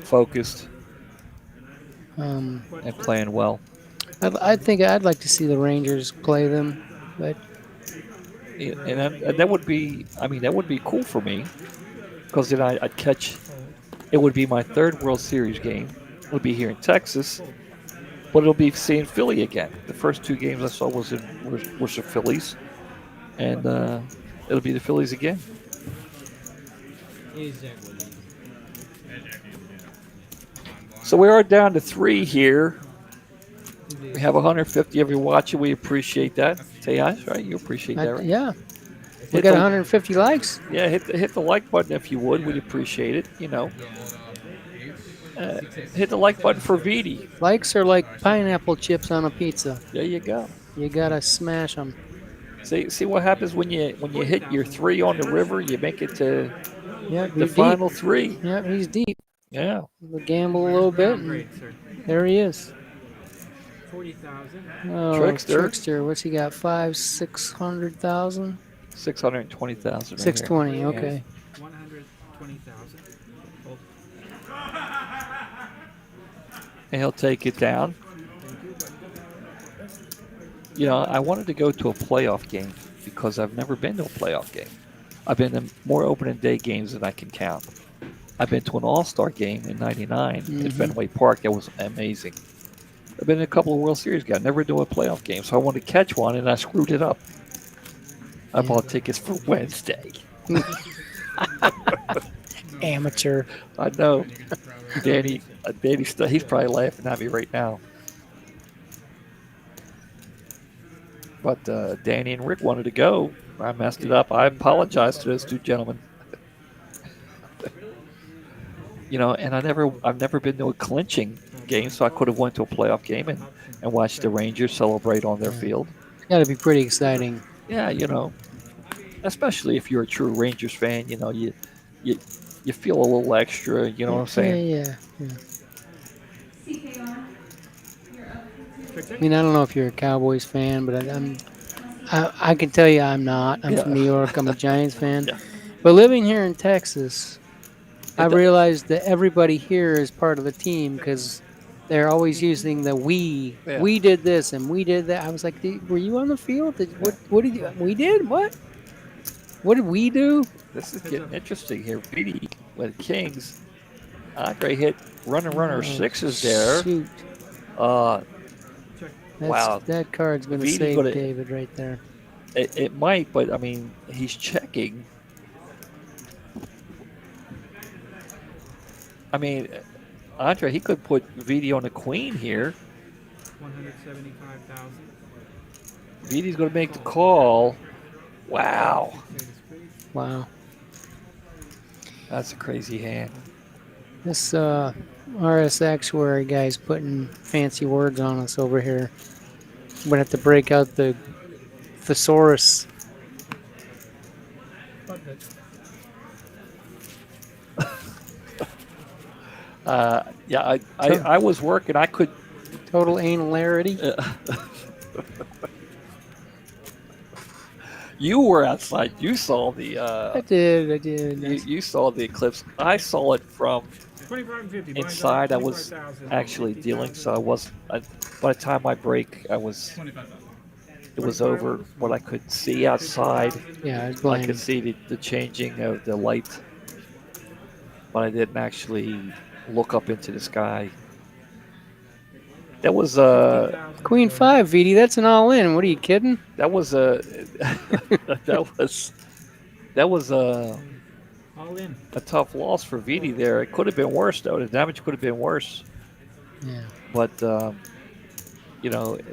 focused and playing well. I think I'd like to see the Rangers play them, but And that would be, that would be cool for me because then I'd catch. It would be my third World Series game. It would be here in Texas, but it'll be seeing Philly again. The first two games I saw was the Phillies, and it'll be the Phillies again. So we are down to 3 here. We have 150 of you watching. We appreciate that. TCH, right? You appreciate that, right? Yeah. We got 150 likes. Yeah, hit the like button if you would. We'd appreciate it. Hit the like button for Vidi. Likes are like pineapple chips on a pizza. There you go. You gotta smash them. See what happens when you hit your 3 on the river. You make it to the deep. final 3. Yeah, he's deep. Yeah. We'll gamble a little bit. And there he is. 40,000. Oh, Trickster. What's he got? 600,000. 620,000. 620. Okay. 120,000. And he'll take it down. I wanted to go to a playoff game because I've never been to a playoff game. I've been to more opening day games than I can count. I've been to an all-star game in '99 at Fenway Park. That was amazing. I've been in a couple of World Series games. Never do a playoff game, so I wanted to catch one, and I screwed it up. I bought tickets for Wednesday. Amateur. I know. Danny, he's probably laughing at me right now. But Danny and Rick wanted to go. I messed it up. I apologize to those two gentlemen. And I've never been to a clinching game, so I could have went to a playoff game and watched the Rangers celebrate on their field. It's got to be pretty exciting. Yeah, especially if you're a true Rangers fan. You you feel a little extra. You know what I'm Yeah, saying? yeah. CKR, you're up for two. I mean, I don't know if you're a Cowboys fan, but I can tell you I'm not. I'm from Yeah, New York. I'm a Giants fan. yeah. But living here in Texas, I It, do- realized that everybody here is part of the team because they're always using the we. yeah, We did this and we did that. I was like, were you on the field? yeah. What did you? We did what? What did we do? This is getting interesting here. Beatty with Kings. Andre hit runner Oh sixes there. shoot! Uh, That's wow. that card's gonna Vidi save gonna David right there. it might, but I mean he's checking. I mean, Andre he could put Vidi on the queen here. 175,000. Vidi's gonna make the call. Wow, Wow. that's a crazy hand. This RSX where guy's putting fancy words on us over here. I'm gonna have to break out the thesaurus. Yeah, I was working. I could. Total analarity. You were outside. You saw the. I did. You saw the eclipse. I saw it from 25 and 50. inside. I was actually dealing, so I was. By the time I break, I was. 25,000. It was over what I could see outside. Yeah, I was I blind. could see the changing of the light, but I didn't actually look up into the sky. That was Queen 5, VD. That's an all in. What are you kidding? that was that was All in. a tough loss for Vidi there. It could have been worse though. The damage could have been worse. Yeah. But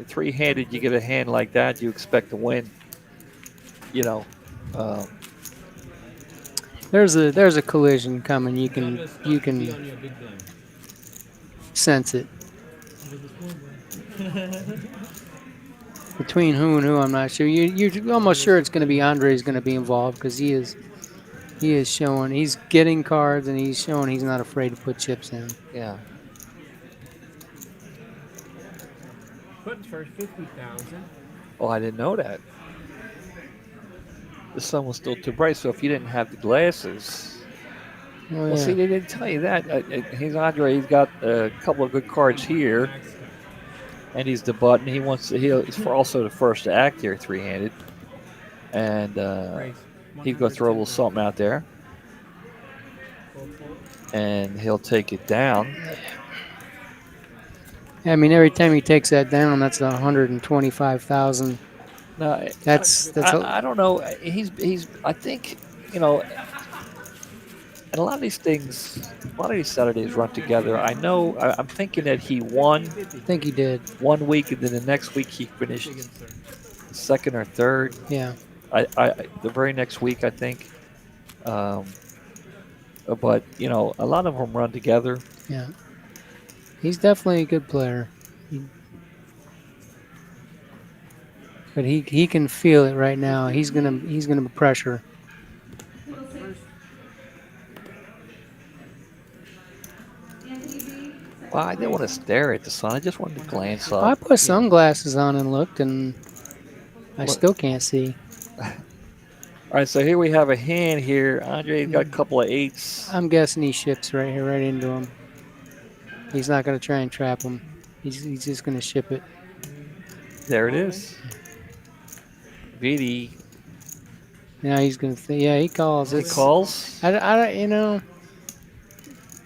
three-handed, you get a hand like that, you expect to win. You know, um, There's a collision coming. You can sense it. Between who and who, I'm not sure. You're almost sure it's going to be Andre's going to be involved because he is showing he's getting cards and he's showing he's not afraid to put chips in. yeah. Putting first 50,000. Oh, I didn't know that. The sun was still too bright, so if you didn't have the glasses, Oh well, see, yeah. they didn't tell you that. He's Andre. He's got a couple of good cards here, and he's the button. He's for also the first to act here, three-handed, and he's going to throw a little something out there, and he'll take it down. I mean, every time he takes that down, that's 125,000. No, That's I don't know. He's. I think and a lot of these things, a lot of these Saturdays run together. I know. I'm thinking that he won I think he did. 1 week, and then the next week he finished second or third. Yeah. The very next week, I think. But a lot of them run together. Yeah. He's definitely a good player. But he can feel it right now. He's gonna pressure. Table six. Anthony B. Well, I didn't want to stare at the sun. I just wanted to glance up. I put sunglasses on and looked, and I Look. still can't see. All right, so here we have a hand here. Andre's got a couple of eights. I'm guessing he ships right here, right into him. He's not gonna try and trap him. He's just gonna ship it. There it is. Vidi Now he's gonna. Yeah, he calls. he calls. I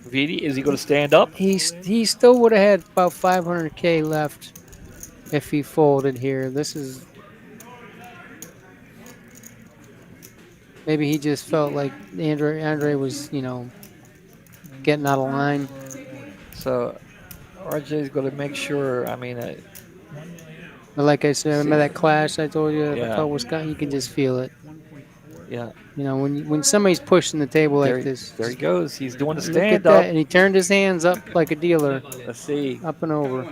Vidi, is he going to stand up? he still would have had about 500K left if he folded here. This is maybe he just felt like Andre was getting out of line. So RJ's going to make sure. I mean, But like I said, remember that clash I told you? Yeah. I thought was coming. You can just feel it. yeah. When somebody's pushing the table There, like this, there he goes. He's doing the look at stand that, up. and he turned his hands up like a dealer, Let's see. up and over.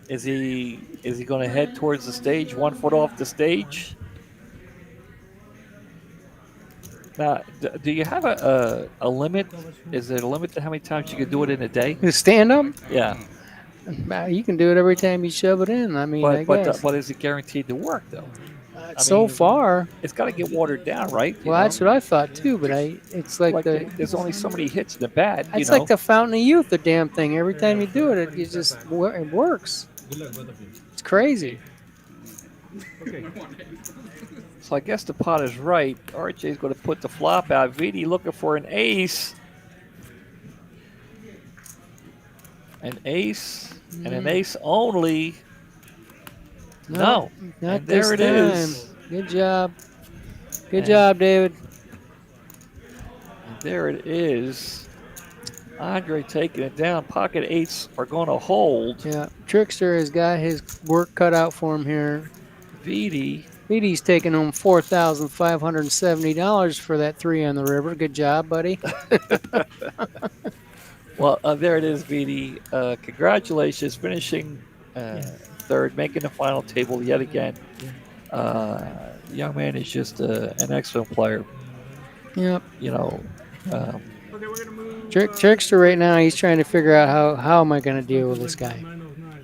Is he going to head towards the stage? 1 foot off the stage. Now, do you have a limit? Is there a limit to how many times you can do it in a day? The stand up, Yeah, you can do it every time you shove it in. I mean, I guess. but is it guaranteed to work though? I So mean, far, it's got to get watered down, right? You well, know, that's what I thought too. But it's like like there's only so many hits in the bat. You it's know, like the fountain of youth. The damn thing. Every time you do it, it works. Good luck, both of you. It's crazy. Okay. so I guess the pot is right. RJ's going to put the flop out. VD looking for an ace. An ace and an ace only. No. Not And there this it time. is. Good job. Good And- job, David. And there it is. Andre taking it down. Pocket eights are going to hold. Yeah, Trickster has got his work cut out for him here. VD. BD's taking home $4,570 for that 3 on the river. Good job, buddy. Well, there it is, VD. Congratulations, finishing third, making the final table yet again. The young man is just an excellent player. Yep. You know, Okay, we're gonna move. Trickster right now, he's trying to figure out how am I going to deal with this guy.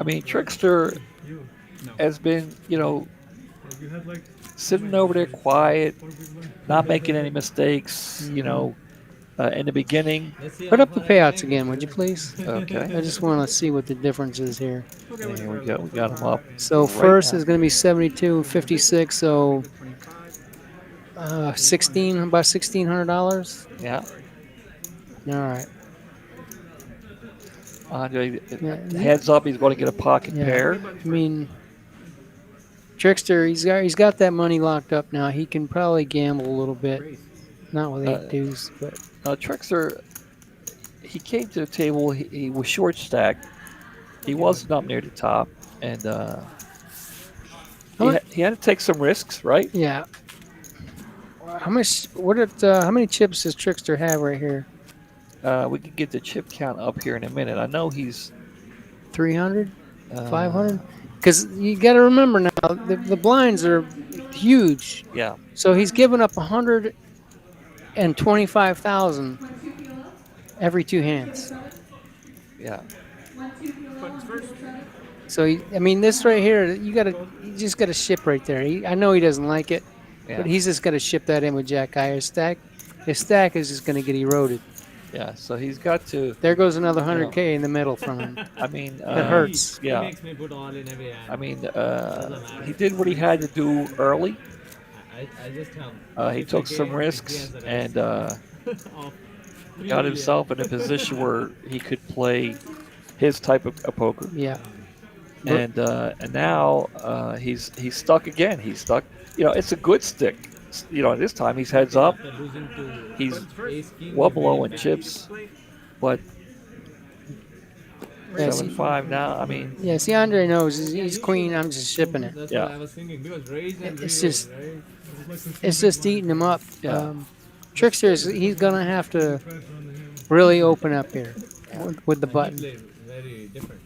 I mean, Trickster You. No. has been, You had like sitting over there quiet, not making any mistakes, in the beginning. Put up the payouts again, would you please? Okay. I just want to see what the difference is here. And here we go. We got him up. So Right first now. is going to be 72 and 56, so 16 about $1,600. Yeah. All right. Andre, Yeah. heads up, he's going to get a pocket Yeah. pair. I mean, Trickster, he's got that money locked up now. He can probably gamble a little bit, not with 8 deuce, but Trickster, he came to the table. He was short stacked. He wasn't up near the top, and he had to take some risks, right? yeah. How much? How many chips does Trickster have right here? We can get the chip count up here in a minute. I know he's 300, uh, 500. Because you got to remember now, the blinds are huge. Yeah, So he's given up 125,000 every 2 hands. yeah. So this right here, you just got to ship right there. I know he doesn't like it, Yeah. but he's just got to ship that in with Jack High. His stack is just going to get eroded. Yeah, so he's got to. There goes another 100K in the middle from him. I mean, It hurts. He Yeah, makes me put all in every hand. I mean, he did what he had to do early. I just have. He took some risks and of got himself in a position where he could play his type of poker. Yeah. And now he's stuck again. He's stuck. It's a good stick. This time he's heads up. He's well below in chips, but Yeah, 7-5 now. I mean, Yeah, see, Andre knows he's queen. I'm just shipping it. That's Yeah. what I was thinking because raise and It's reverse, just- right? It's just eating him up. Yeah. Trickster he's gonna have to really open up here with the And he button. played very different.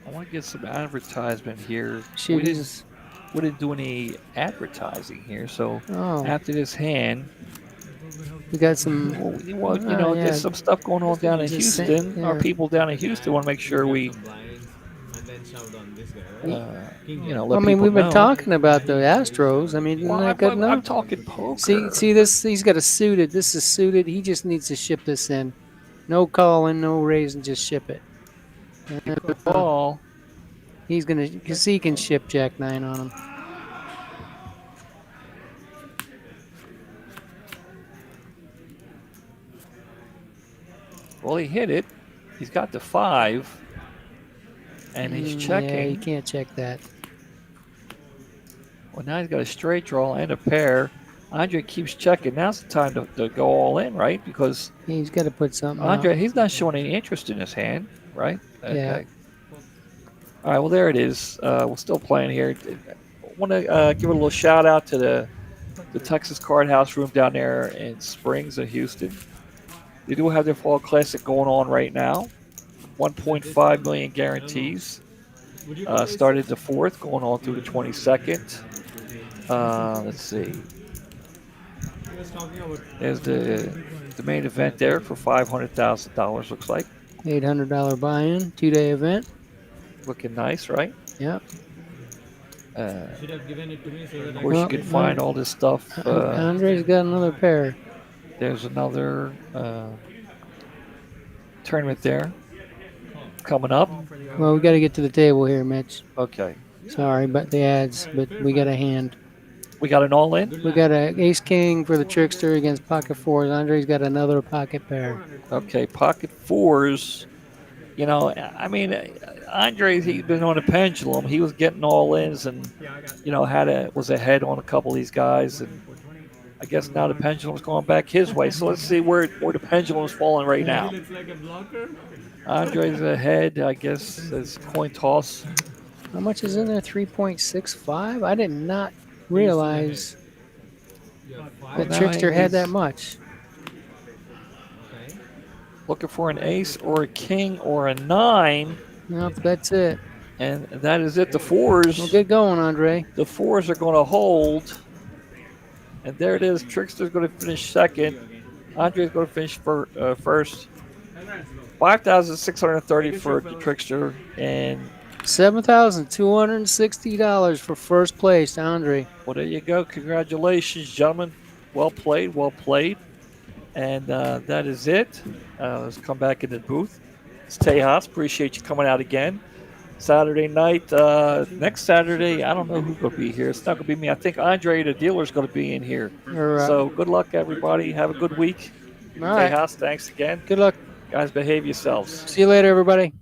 I want to get some advertisement here. Shoot, we didn't, he's we didn't do any advertising here, so oh, after this hand, we got some. well, yeah. there's some stuff going on down in Just say- Houston. Our yeah. people down in Houston want to make sure we, Some blinds and then shoved on this guy, right? let I mean, people we've been know. talking about the Astros. I mean, isn't Well, that good I'm enough? talking poker. See this. He's got a suited. This is suited. He just needs to ship this in. No calling, no raising, just ship it. ball. He's gonna, cause he can ship Jack 9 on him. Well, he hit it. He's got the 5, and he's checking. Yeah, you can't check that. Well, now he's got a straight draw and a pair. Andre keeps checking. Now's the time to go all in, right? Because He's got to put something. Andre, out. he's not showing any interest in his hand, right? Yeah. All right, well, there it is. We're still playing here. I want to give a little shout out to the Texas Card House room down there in Springs in Houston. They do have their Fall Classic going on right now. 1.5 million guarantees. Started the 4th, going on through the 22nd. Let's see. There's the main event there for $500,000. Looks like $800 buy-in, 2-day event. looking nice, right? Yep. Of Should have given it to me so that I course, you Well, can find all this stuff. Andre's got another pair. There's another tournament there coming up. Well, we got to get to the table here, Mitch. Okay, Sorry about the ads, but we got a hand. we got an all-in. We got a ace king for the trickster against pocket fours. Andre's got another pocket pair. Okay, pocket fours. You know, I mean, Andre's he's been on a pendulum. He was getting all-ins and was ahead on a couple of these guys, and I guess now the pendulum's going back his way. So let's see where the pendulum's falling right now. It's like a blocker. Andre's ahead, I guess. It's coin toss. How much is in there? 3.65? I did not realize that now trickster had he's- that much. Okay. Looking for an ace or a king or a 9, Nope, that's it. and that is it. The fours. Well, get going, Andre. The fours are going to hold. And there it is. Trickster's going to finish second. Andre's going to finish first. 5,630 for the Trickster, and $7,260 for first place, Andre. well, there you go. Congratulations, gentlemen. Well played, well played. And that is it. Let's come back into the booth. It's Tejas. Appreciate you coming out again. Saturday night, next Saturday, I don't know who's going to be here. It's not going to be me. I think Andre, the dealer, is going to be in here. Or, So good luck, everybody. Have a good week. all right. Tejas, thanks again. Good luck. Guys, behave yourselves. See you later, everybody.